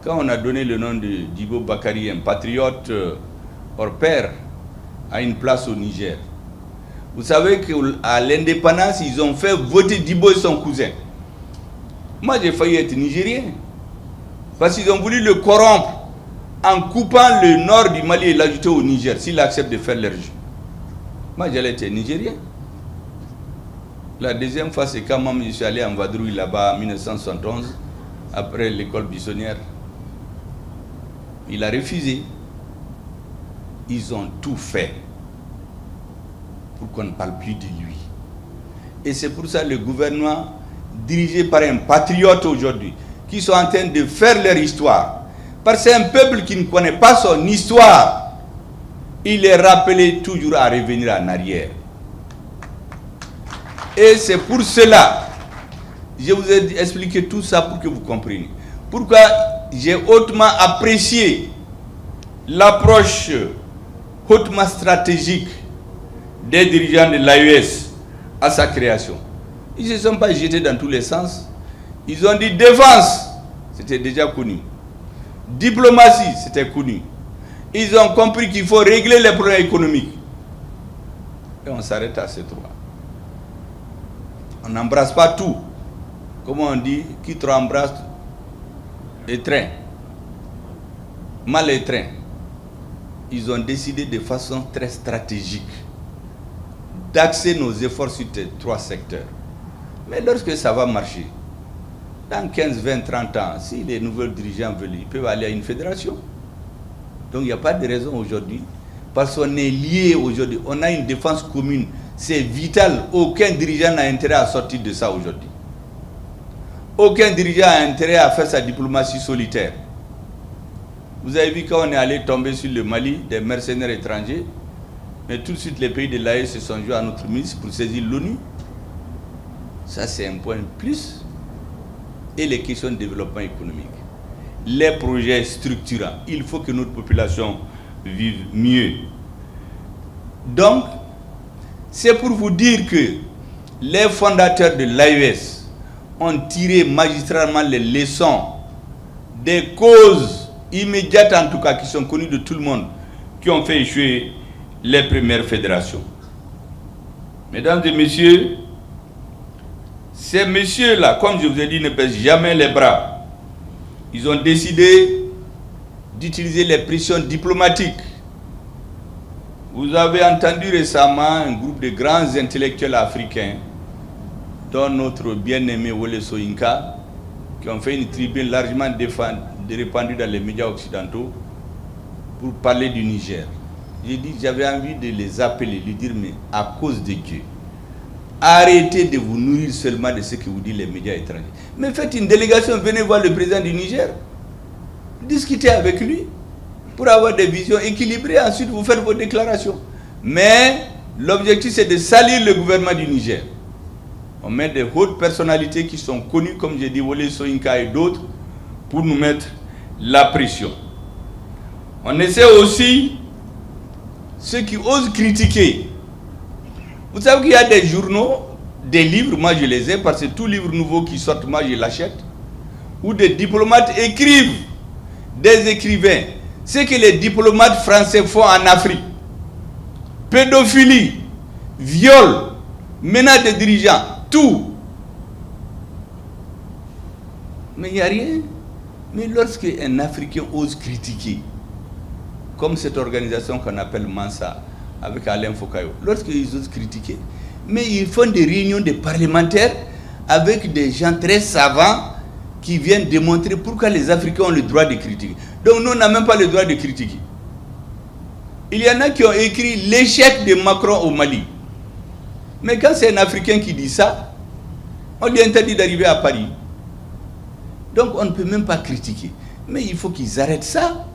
quand on a donné le nom de Djibo Bakary, un patriote hors pair, à une place au Niger. Vous savez qu'à l'indépendance, ils ont fait voter Djibo et son cousin. Moi j'ai failli être Nigérien. Parce qu'ils ont voulu le corrompre en coupant le nord du Mali et l'ajouter au Niger, s'il accepte de faire leur jeu. Moi j'allais être Nigérien. La deuxième fois, c'est quand même je suis allé en vadrouille là-bas en 1971, après l'école buissonnière. Il a refusé. Ils ont tout fait pour qu'on ne parle plus de lui. Et c'est pour ça que le gouvernement, dirigé par un patriote aujourd'hui, qui sont en train de faire leur histoire. Parce que c'est un peuple qui ne connaît pas son histoire. Il est rappelé toujours à revenir en arrière. Et c'est pour cela, je vous ai expliqué tout ça pour que vous compreniez. Pourquoi j'ai hautement apprécié l'approche hautement stratégique des dirigeants de l'AES à sa création. Ils ne se sont pas jetés dans tous les sens. Ils ont dit défense, c'était déjà connu. Diplomatie, c'était connu. Ils ont compris qu'il faut régler les problèmes économiques. Et on s'arrête à ces trois. On n'embrasse pas tout. Comment on dit, qui trop embrasse étreint. Mal étreint. Ils ont décidé de façon très stratégique d'axer nos efforts sur ces trois secteurs. Mais lorsque ça va marcher, dans 15, 20, 30 ans, si les nouveaux dirigeants veulent, ils peuvent aller à une fédération. Donc il n'y a pas de raison aujourd'hui, parce qu'on est liés aujourd'hui, on a une défense commune, c'est vital, aucun dirigeant n'a intérêt à sortir de ça aujourd'hui. Aucun dirigeant n'a intérêt à faire sa diplomatie solitaire. Vous avez vu quand on est allé tomber sur le Mali, des mercenaires étrangers, mais tout de suite les pays de l'AE se sont joués à notre ministre pour saisir l'ONU. Ça c'est un point de plus. Et les questions de développement économique. Les projets structurants. Il faut que notre population vive mieux. Donc, c'est pour vous dire que les fondateurs de l'AES ont tiré magistralement les leçons des causes immédiates, en tout cas, qui sont connues de tout le monde, qui ont fait échouer les premières fédérations. Mesdames et messieurs, ces messieurs-là, comme je vous ai dit, ne baissent jamais les bras. Ils ont décidé d'utiliser les pressions diplomatiques. Vous avez entendu récemment un groupe de grands intellectuels africains, dont notre bien-aimé Wole Soyinka, qui ont fait une tribune largement répandue dans les médias occidentaux pour parler du Niger. J'ai dit, j'avais envie de les appeler, lui dire, mais à cause de Dieu, arrêtez de vous nourrir seulement de ce que vous disent les médias étrangers. Mais faites une délégation, venez voir le président du Niger. Discutez avec lui pour avoir des visions équilibrées. Ensuite, vous faites vos déclarations. Mais l'objectif, c'est de salir le gouvernement du Niger. On met des hautes personnalités qui sont connues, comme j'ai dit, Wole Soyinka et d'autres, pour nous mettre la pression. On essaie aussi, ceux qui osent critiquer. Vous savez qu'il y a des journaux, des livres, moi je les ai, parce que tout livre nouveau qui sort, moi je l'achète, où des diplomates écrivent, des écrivains, ce que les diplomates français font en Afrique. Pédophilie, viol, menace des dirigeants, tout. Mais il n'y a rien. Mais lorsque un Africain ose critiquer, comme cette organisation qu'on appelle Mansa, avec Alain Fokayo, lorsqu'ils osent critiquer, mais ils font des réunions de parlementaires avec des gens très savants qui viennent démontrer pourquoi les Africains ont le droit de critiquer. Donc nous, on n'a même pas le droit de critiquer. Il y en a qui ont écrit l'échec de Macron au Mali. Mais quand c'est un Africain qui dit ça, on lui interdit d'arriver à Paris. Donc on ne peut même pas critiquer. Mais il faut qu'ils arrêtent ça.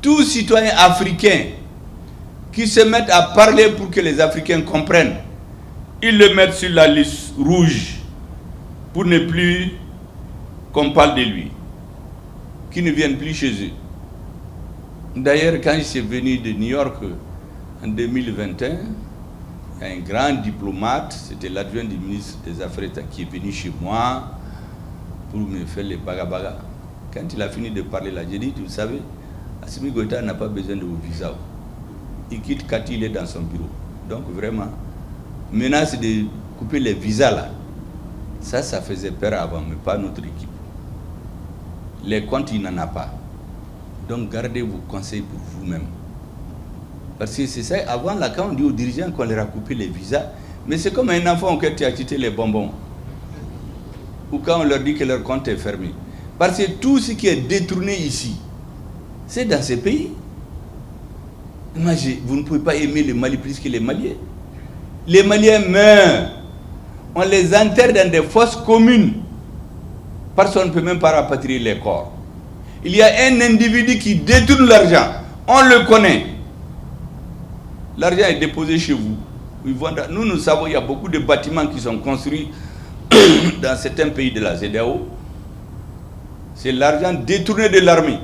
Tout citoyen africain qui se mettent à parler pour que les Africains comprennent, ils le mettent sur la liste rouge pour ne plus qu'on parle de lui, qu'ils ne viennent plus chez eux. D'ailleurs, quand je suis venu de New York en 2021, un grand diplomate, c'était l'adjoint du ministre des Affaires étrangères qui est venu chez moi pour me faire les baga-baga. Quand il a fini de parler là, j'ai dit, vous savez, Assimi Goïta n'a pas besoin de vos visas. Il quitte Kati, il est dans son bureau. Donc vraiment, maintenant c'est de couper les visas là. Ça faisait peur avant, mais pas notre équipe. Les comptes, il n'en a pas. Donc gardez vos conseils pour vous-même. Parce que c'est ça, avant là, quand on dit aux dirigeants qu'on leur a coupé les visas, mais c'est comme un enfant auquel tu as quitté les bonbons. Ou quand on leur dit que leur compte est fermé. Parce que tout ce qui est détourné ici, c'est dans ces pays. Imaginez, vous ne pouvez pas aimer le Mali plus que les Maliens. Les Maliens meurent. On les enterre dans des fosses communes. Personne ne peut même pas rapatrier les corps. Il y a un individu qui détourne l'argent. On le connaît. L'argent est déposé chez vous. Nous savons qu'il y a beaucoup de bâtiments qui sont construits dans certains pays de la CEDEAO. C'est l'argent détourné de l'armée.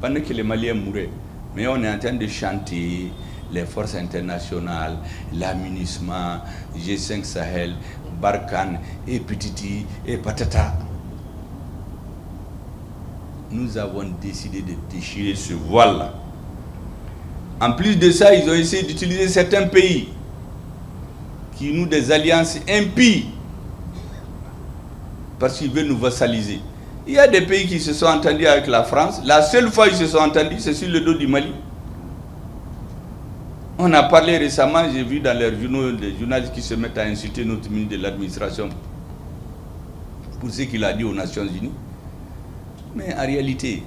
Pendant que les Maliens mouraient. Mais on est en train de chanter les forces internationales, l'amunissement, G5 Sahel, Barkhane, et Petiti, et Patata. Nous avons décidé de déchirer ce voile-là. En plus de ça, ils ont essayé d'utiliser certains pays qui nouent des alliances impies parce qu'ils veulent nous vassaliser. Il y a des pays qui se sont entendus avec la France. La seule fois qu'ils se sont entendus, c'est sur le dos du Mali. On a parlé récemment, j'ai vu dans les journaux des journalistes qui se mettent à insulter notre ministre de l'administration pour ce qu'il a dit aux Nations Unies. Mais en réalité,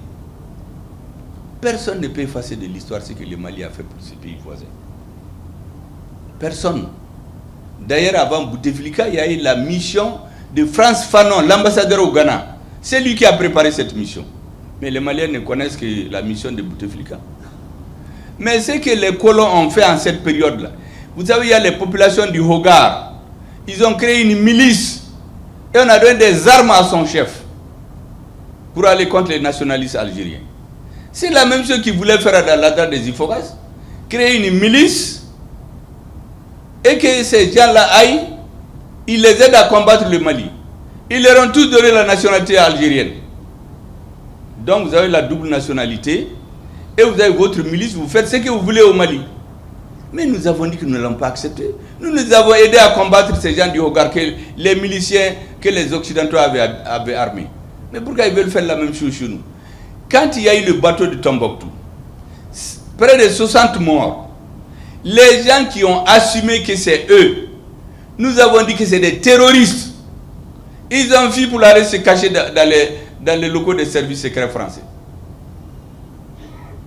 personne ne peut effacer de l'histoire ce que le Mali a fait pour ses pays voisins. Personne. D'ailleurs, avant Bouteflika, il y a eu la mission de France Fanon, l'ambassadeur au Ghana. C'est lui qui a préparé cette mission. Mais les Maliens ne connaissent que la mission de Bouteflika. Mais ce que les colons ont fait en cette période-là, vous savez, il y a les populations du Hogar. Ils ont créé une milice et on a donné des armes à son chef pour aller contre les nationalistes algériens. C'est la même chose qu'ils voulaient faire dans l'Adar des Ifogas, créer une milice et que ces gens-là aillent, ils les aident à combattre le Mali. Ils leur ont tous donné la nationalité algérienne. Donc vous avez la double nationalité et vous avez votre milice, vous faites ce que vous voulez au Mali. Mais nous avons dit que nous ne l'avons pas accepté. Nous avons aidé à combattre ces gens du Hogar, les miliciens que les Occidentaux avaient armés. Mais pourquoi ils veulent faire la même chose chez nous? Quand il y a eu le bateau de Tombouctou, près de 60 morts, les gens qui ont assumé que c'est eux, nous avons dit que c'est des terroristes. Ils ont fui pour aller se cacher dans les locaux des services secrets français.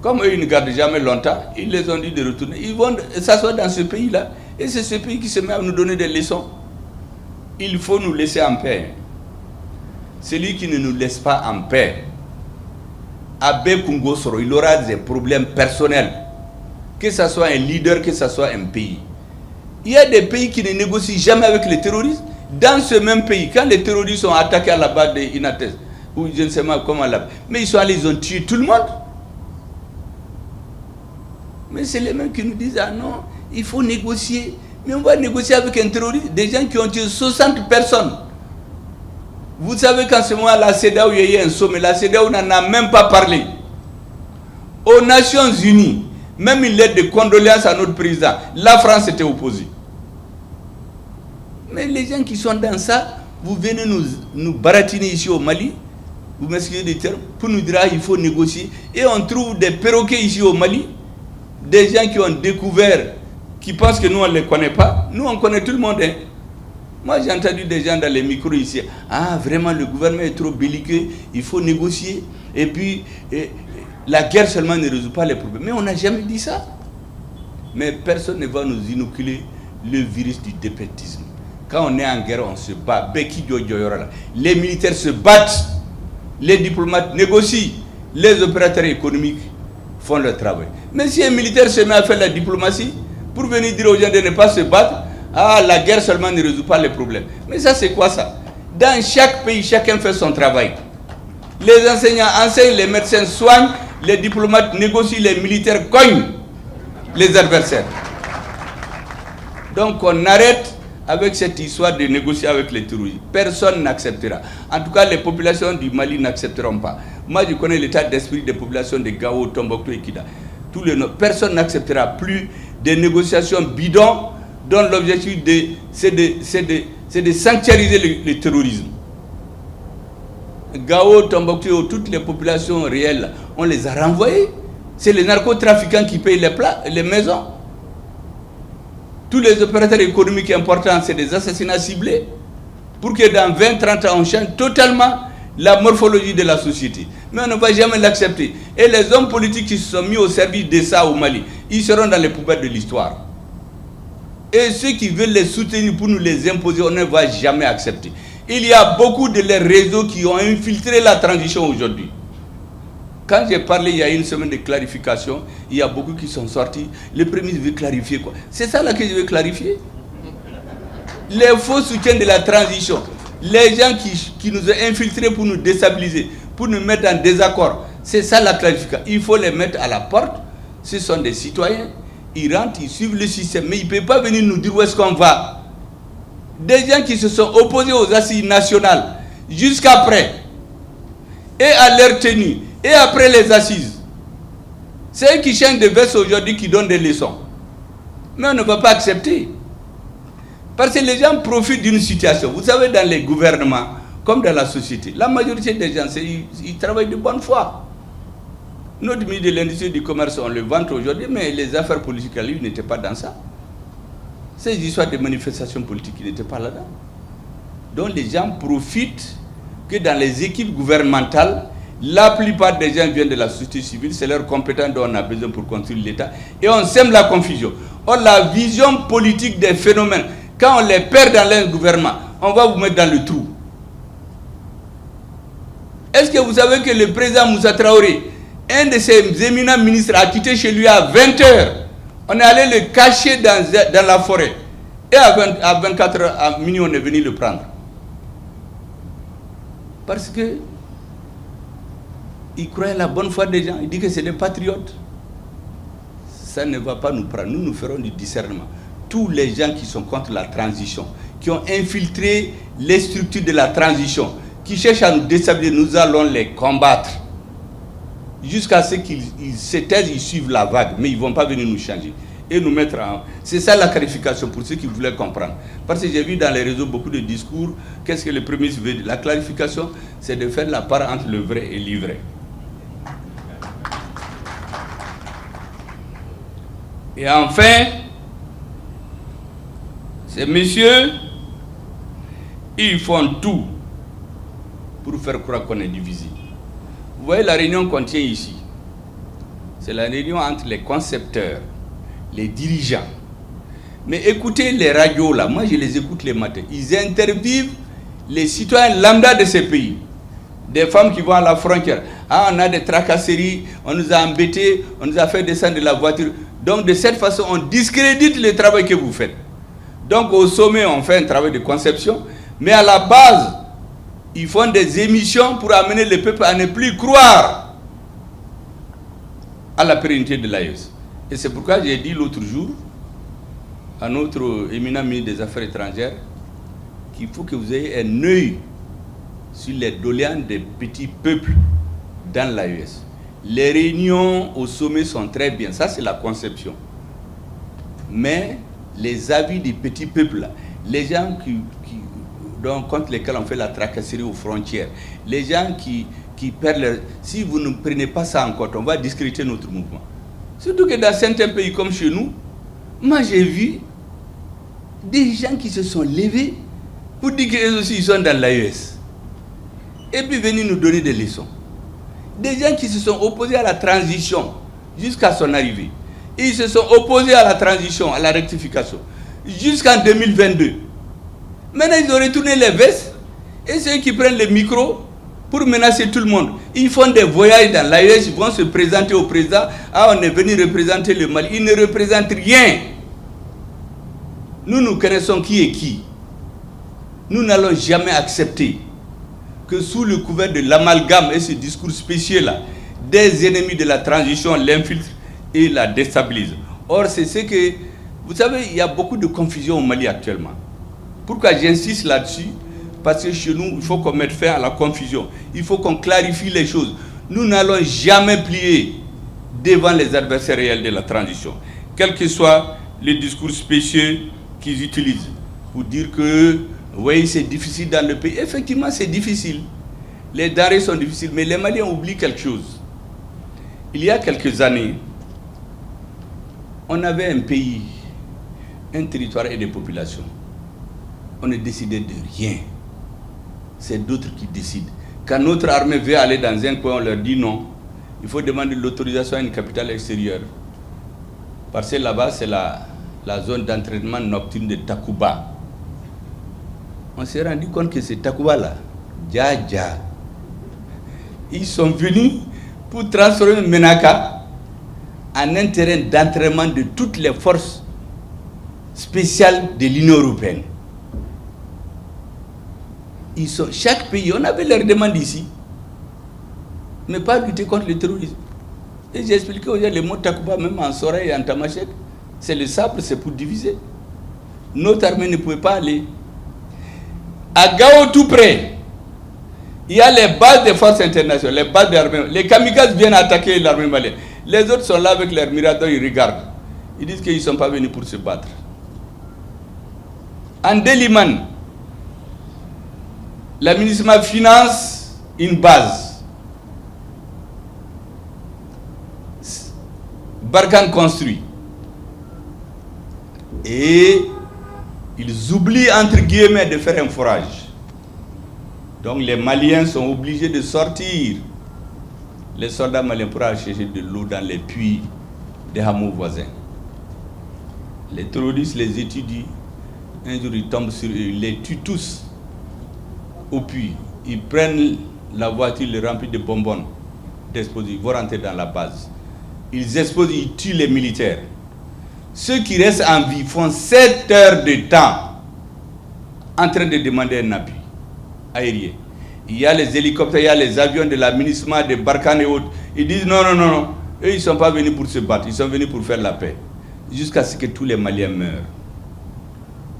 Comme eux, ils ne gardent jamais longtemps, ils les ont dit de retourner. Ils vont s'asseoir dans ce pays-là. Et c'est ce pays qui se met à nous donner des leçons. Il faut nous laisser en paix. Celui qui ne nous laisse pas en paix, Abbé Kungo Soro, il aura des problèmes personnels. Que ce soit un leader, que ce soit un pays. Il y a des pays qui ne négocient jamais avec les terroristes. Dans ce même pays, quand les terroristes ont attaqué à la base de Inates, ou je ne sais pas comment là, mais ils sont allés, ils ont tué tout le monde. Mais c'est les mêmes qui nous disent, ah non, il faut négocier. Mais on va négocier avec un terroriste, des gens qui ont tué 60 personnes. Vous savez qu'en ce moment, la CEDEAO, il y a eu un sommet, la CEDEAO n'en a même pas parlé. Aux Nations Unies, même une lettre de condoléances à notre président, la France était opposée. Mais les gens qui sont dans ça, vous venez nous baratiner ici au Mali, vous m'excusez du terme, pour nous dire qu'il faut négocier. Et on trouve des perroquets ici au Mali, des gens qui ont découvert, qui pensent que nous on ne les connaît pas. Nous on connaît tout le monde. Hein. Moi j'ai entendu des gens dans les micros ici, ah vraiment le gouvernement est trop belliqueux, il faut négocier. Et puis la guerre seulement ne résout pas les problèmes. Mais on n'a jamais dit ça. Mais personne ne va nous inoculer le virus du défaitisme. Quand on est en guerre, on se bat. Les militaires se battent. Les diplomates négocient. Les opérateurs économiques font leur travail. Mais si un militaire se met à faire la diplomatie, pour venir dire aux gens de ne pas se battre, ah, la guerre seulement ne résout pas les problèmes. Mais ça, c'est quoi ça? Dans chaque pays, chacun fait son travail. Les enseignants enseignent, les médecins soignent, les diplomates négocient, les militaires cognent les adversaires. Donc on arrête avec cette histoire de négocier avec les terroristes. Personne n'acceptera. En tout cas, les populations du Mali n'accepteront pas. Moi, je connais l'état d'esprit des populations de Gao, Tombouctou et Kida. Personne n'acceptera plus des négociations bidons dont l'objectif c'est de sanctuariser le terrorisme. Gao, Tombouctou, toutes les populations réelles, on les a renvoyées. C'est les narcotrafiquants qui payent les maisons. Tous les opérateurs économiques importants, c'est des assassinats ciblés pour que dans 20-30 ans, on change totalement la morphologie de la société. Mais on ne va jamais l'accepter. Et les hommes politiques qui se sont mis au service de ça au Mali, ils seront dans les poubelles de l'histoire. Et ceux qui veulent les soutenir pour nous les imposer, on ne va jamais accepter. Il y a beaucoup de les réseaux qui ont infiltré la transition aujourd'hui. Quand j'ai parlé il y a une semaine de clarification, il y a beaucoup qui sont sortis. Le Premier ministre veut clarifier quoi? C'est ça là que je veux clarifier. Les faux soutiens de la transition, les gens qui nous ont infiltrés pour nous déstabiliser, pour nous mettre en désaccord, c'est ça la clarification. Il faut les mettre à la porte. Ce sont des citoyens. Ils rentrent, ils suivent le système. Mais ils ne peuvent pas venir nous dire où est-ce qu'on va. Des gens qui se sont opposés aux assises nationales jusqu'après et à leur tenue. Et après les assises, c'est eux qui changent de veste aujourd'hui qui donnent des leçons. Mais on ne va pas accepter. Parce que les gens profitent d'une situation. Vous savez, dans les gouvernements, comme dans la société, la majorité des gens, ils travaillent de bonne foi. Notre ministre de l'Industrie et du Commerce, on le vante aujourd'hui, mais les affaires politiques, lui, n'étaient pas dans ça. Ces histoires de manifestations politiques, ils n'étaient pas là-dedans. Donc les gens profitent que dans les équipes gouvernementales, la plupart des gens viennent de la société civile, c'est leurs compétences dont on a besoin pour construire l'État. Et on sème la confusion. Or, la vision politique des phénomènes, quand on les perd dans leur gouvernement, on va vous mettre dans le trou. Est-ce que vous savez que le président Moussa Traoré, un de ses éminents ministres, a quitté chez lui à 20h. On est allé le cacher dans la forêt. Et à 24h, à minuit, on est venu le prendre. Parce que il croyait la bonne foi des gens. Il dit que c'est des patriotes. Ça ne va pas nous prendre. Nous ferons du discernement. Tous les gens qui sont contre la transition, qui ont infiltré les structures de la transition, qui cherchent à nous déstabiliser, nous allons les combattre. Jusqu'à ce qu'ils se taisent, ils suivent la vague. Mais ils ne vont pas venir nous changer. Et nous mettre en... C'est ça la clarification pour ceux qui voulaient comprendre. Parce que j'ai vu dans les réseaux beaucoup de discours. Qu'est-ce que le Premier ministre veut dire? La clarification, c'est de faire la part entre le vrai et l'ivraie. Et enfin, ces messieurs, ils font tout pour faire croire qu'on est divisé. Vous voyez la réunion qu'on tient ici, c'est la réunion entre les concepteurs, les dirigeants. Mais écoutez les radios là, moi je les écoute les matins, ils interviewent les citoyens lambda de ces pays. Des femmes qui vont à la frontière. Ah, on a des tracasseries, on nous a embêtés, on nous a fait descendre de la voiture. Donc de cette façon, on discrédite le travail que vous faites. Donc au sommet, on fait un travail de conception, mais à la base, ils font des émissions pour amener le peuple à ne plus croire à la pérennité de l'AES. Et c'est pourquoi j'ai dit l'autre jour à notre éminent ministre des Affaires étrangères qu'il faut que vous ayez un œil sur les doléances des petits peuples dans l'AES. Les réunions au sommet sont très bien, ça c'est la conception. Mais les avis des petits peuples, là, les gens contre lesquels on fait la tracasserie aux frontières, les gens qui perdent leur... Si vous ne prenez pas ça en compte, on va discréditer notre mouvement. Surtout que dans certains pays comme chez nous, moi j'ai vu des gens qui se sont levés pour dire qu'eux aussi ils sont dans l'AES. Et puis venir nous donner des leçons. Des gens qui se sont opposés à la transition jusqu'à son arrivée. Ils se sont opposés à la transition, à la rectification, jusqu'en 2022. Maintenant, ils ont retourné les vestes et ceux qui prennent le micro pour menacer tout le monde. Ils font des voyages dans l'AES, ils vont se présenter au président. Ah, on est venu représenter le Mali. Ils ne représentent rien. Nous connaissons qui est qui. Nous n'allons jamais accepter que sous le couvert de l'amalgame et ce discours spécial-là, des ennemis de la transition l'infiltrent et la déstabilisent. Or, c'est ce que Vous savez, il y a beaucoup de confusion au Mali actuellement. Pourquoi j'insiste là-dessus? Parce que chez nous, il faut qu'on mette fin à la confusion. Il faut qu'on clarifie les choses. Nous n'allons jamais plier devant les adversaires réels de la transition. Quels que soient les discours spéciaux qu'ils utilisent pour dire que, oui, c'est difficile dans le pays. Effectivement, c'est difficile. Les denrées sont difficiles, mais les Maliens oublient quelque chose. Il y a quelques années, on avait un pays, un territoire et des populations. On ne décidait de rien. C'est d'autres qui décident. Quand notre armée veut aller dans un coin, on leur dit non. Il faut demander l'autorisation à une capitale extérieure. Parce que là-bas, c'est la zone d'entraînement nocturne de Takuba. On s'est rendu compte que c'est Takuba-là. Dja. Ils sont venus pour transformer Menaka en un terrain d'entraînement de toutes les forces spéciales de l'Union européenne. Chaque pays, on avait leur demande ici, mais pas lutter contre le terrorisme. Et j'ai expliqué aux gens le mot Takuba, même en Soreille et en Tamashek, c'est le sabre, c'est pour diviser. Notre armée ne pouvait pas aller. À Gao, tout près, il y a les bases des forces internationales, les bases de l'armée. Les kamikazes viennent attaquer l'armée malienne. Les autres sont là avec leurs miradors, ils regardent. Ils disent qu'ils ne sont pas venus pour se battre. En Deliman, la MINUSMA finance une base. Barkhane construit. Et ils oublient, entre guillemets, de faire un forage. Donc les Maliens sont obligés de sortir. Les soldats maliens pour aller chercher de l'eau dans les puits des hameaux voisins. Les terroristes les étudient. Un jour, ils tombent sur eux, ils les tuent tous au puits. Ils prennent la voiture, les remplissent de bonbonnes, d'explosifs, ils vont rentrer dans la base. Ils explosent, ils tuent les militaires. Ceux qui restent en vie font 7 heures de temps en train de demander un appui aérien. Il y a les hélicoptères, il y a les avions de la MINUSMA, de Barkhane et autres. Ils disent non. Eux, ils ne sont pas venus pour se battre, ils sont venus pour faire la paix. Jusqu'à ce que tous les Maliens meurent.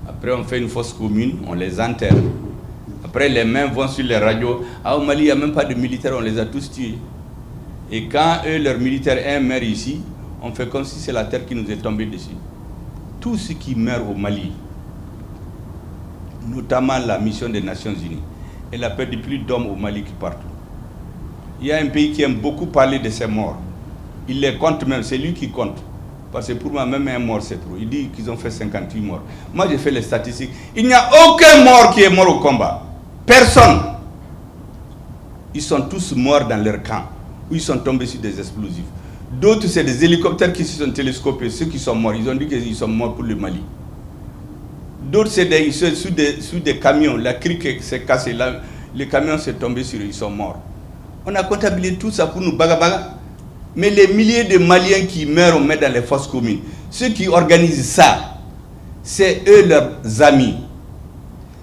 Après, on fait une fosse commune, on les enterre. Après, les mains vont sur les radios. Ah, au Mali, il n'y a même pas de militaires, on les a tous tués. Et quand eux, leurs militaires, meurent ici, on fait comme si c'est la terre qui nous est tombée dessus. Tous ceux qui meurent au Mali, notamment la mission des Nations Unies, elle a perdu plus d'hommes au Mali que partout. Il y a un pays qui aime beaucoup parler de ses morts. Il les compte même, c'est lui qui compte. Parce que pour moi, même un mort, c'est trop. Il dit qu'ils ont fait 58 morts. Moi, j'ai fait les statistiques. Il n'y a aucun mort qui est mort au combat. Personne. Ils sont tous morts dans leur camp, où ils sont tombés sur des explosifs. D'autres, c'est des hélicoptères qui se sont télescopés. Ceux qui sont morts, ils ont dit qu'ils sont morts pour le Mali. D'autres, c'est sous des camions. La crique s'est cassée. Les camions sont tombés sur eux, ils sont morts. On a comptabilisé tout ça pour nous baga. Mais les milliers de Maliens qui meurent, on met dans les fosses communes. Ceux qui organisent ça, c'est eux leurs amis.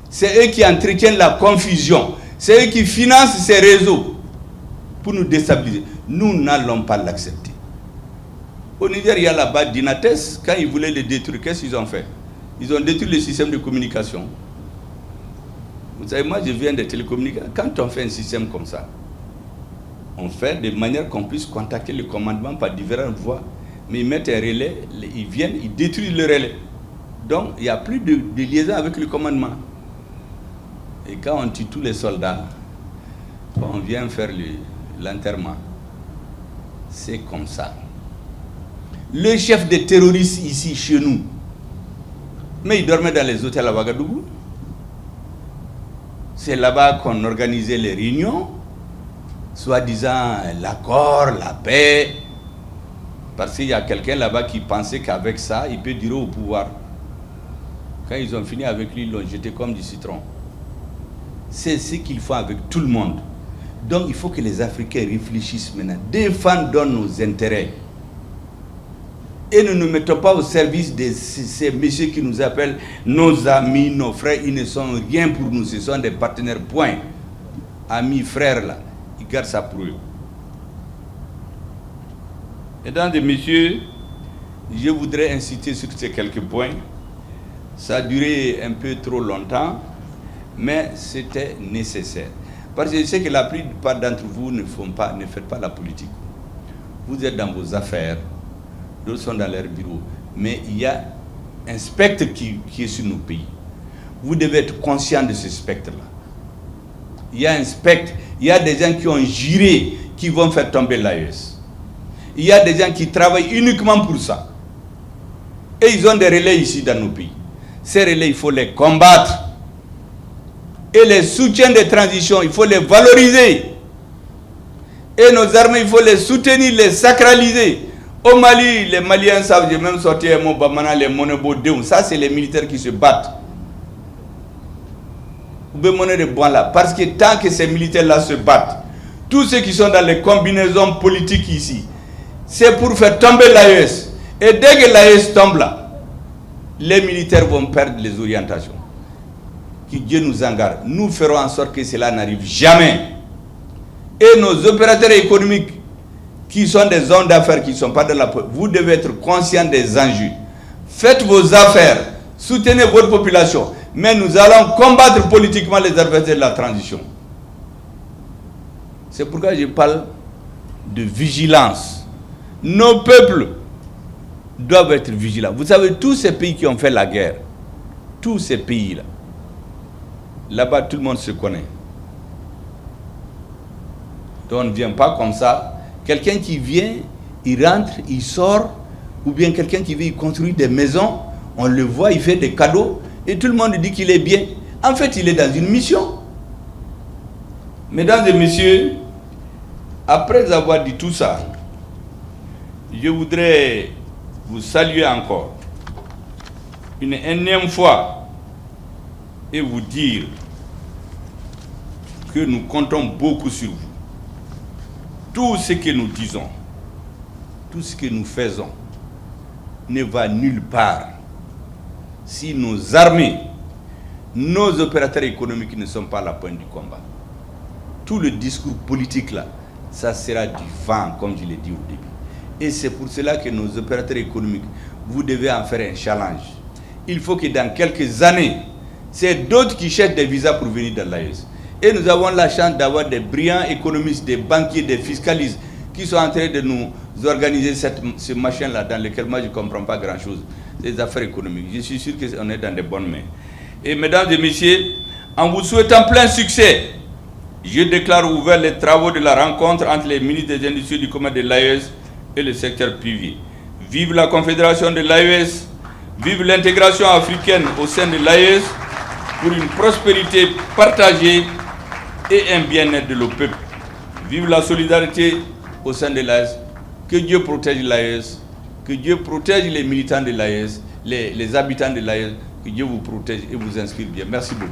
C'est eux qui entretiennent la confusion. C'est eux qui financent ces réseaux pour nous déstabiliser. Nous n'allons pas l'accepter. Au Niger, il y a là-bas Dinates, quand ils voulaient les détruire, qu'est-ce qu'ils ont fait? Ils ont détruit le système de communication. Vous savez, moi je viens des télécommunications. Quand on fait un système comme ça, on fait de manière qu'on puisse contacter le commandement par différentes voies. Mais ils mettent un relais, ils viennent, ils détruisent le relais. Donc, il n'y a plus de liaison avec le commandement. Et quand on tue tous les soldats, on vient faire l'enterrement. C'est comme ça. Le chef des terroristes ici, chez nous, mais il dormait dans les hôtels à Ouagadougou. C'est là-bas qu'on organisait les réunions, soi-disant l'accord, la paix, parce qu'il y a quelqu'un là-bas qui pensait qu'avec ça, il peut durer au pouvoir. Quand ils ont fini avec lui, ils l'ont jeté comme du citron. C'est ce qu'ils font avec tout le monde. Donc il faut que les Africains réfléchissent maintenant, défendons nos intérêts. Et ne nous mettons pas au service de ces messieurs qui nous appellent nos amis, nos frères. Ils ne sont rien pour nous, ce sont des partenaires, point. Amis, frères, là, ils gardent ça pour eux. Mesdames et messieurs, je voudrais insister sur ces quelques points. Ça a duré un peu trop longtemps, mais c'était nécessaire. Parce que je sais que la plupart d'entre vous ne faites pas la politique. Vous êtes dans vos affaires, d'autres sont dans leur bureau. Mais il y a un spectre qui est sur nos pays. Vous devez être conscient de ce spectre-là. Il y a un spectre, il y a des gens qui ont juré qui vont faire tomber l'AES. Il y a des gens qui travaillent uniquement pour ça. Et ils ont des relais ici dans nos pays. Ces relais, il faut les combattre. Et les soutiens de transition, il faut les valoriser. Et nos armées, il faut les soutenir, les sacraliser. Au Mali, les Maliens savent, j'ai même sorti un mot, Bamana, les Monebo Deum. Ça, c'est les militaires qui se battent. Parce que tant que ces militaires-là se battent, tous ceux qui sont dans les combinaisons politiques ici, c'est pour faire tomber l'AES. Et dès que l'AES tombe là, les militaires vont perdre les orientations. Que Dieu nous en garde. Nous ferons en sorte que cela n'arrive jamais. Et nos opérateurs économiques, qui sont des hommes d'affaires, qui ne sont pas de la... Vous devez être conscients des enjeux. Faites vos affaires, soutenez votre population. Mais nous allons combattre politiquement les adversaires de la transition. C'est pourquoi je parle de vigilance. Nos peuples doivent être vigilants. Vous savez, tous ces pays qui ont fait la guerre, tous ces pays-là, là-bas, tout le monde se connaît. Donc on ne vient pas comme ça. Quelqu'un qui vient, il rentre, il sort, ou bien quelqu'un qui vient construire des maisons, on le voit, il fait des cadeaux, et tout le monde dit qu'il est bien. En fait, il est dans une mission. Mesdames et messieurs, après avoir dit tout ça, je voudrais vous saluer encore une énième fois et vous dire que nous comptons beaucoup sur vous. Tout ce que nous disons, tout ce que nous faisons ne va nulle part si nos armées, nos opérateurs économiques ne sont pas à la pointe du combat. Tout le discours politique là, ça sera du vent, comme je l'ai dit au début. Et c'est pour cela que nos opérateurs économiques, vous devez en faire un challenge. Il faut que dans quelques années, c'est d'autres qui cherchent des visas pour venir dans l'AES. Et nous avons la chance d'avoir des brillants économistes, des banquiers, des fiscalistes qui sont en train de nous organiser ce machin-là dans lequel moi je ne comprends pas grand-chose. Les affaires économiques. Je suis sûr qu'on est dans de bonnes mains. Et mesdames et messieurs, en vous souhaitant plein succès, je déclare ouvert les travaux de la rencontre entre les ministres des Industries du commerce de l'AES et le secteur privé. Vive la Confédération de l'AES, vive l'intégration africaine au sein de l'AES pour une prospérité partagée et un bien-être de nos peuples. Vive la solidarité au sein de l'AES. Que Dieu protège l'AES, que Dieu protège les militants de l'AES, les habitants de l'AES, que Dieu vous protège et vous inspire bien. Merci beaucoup.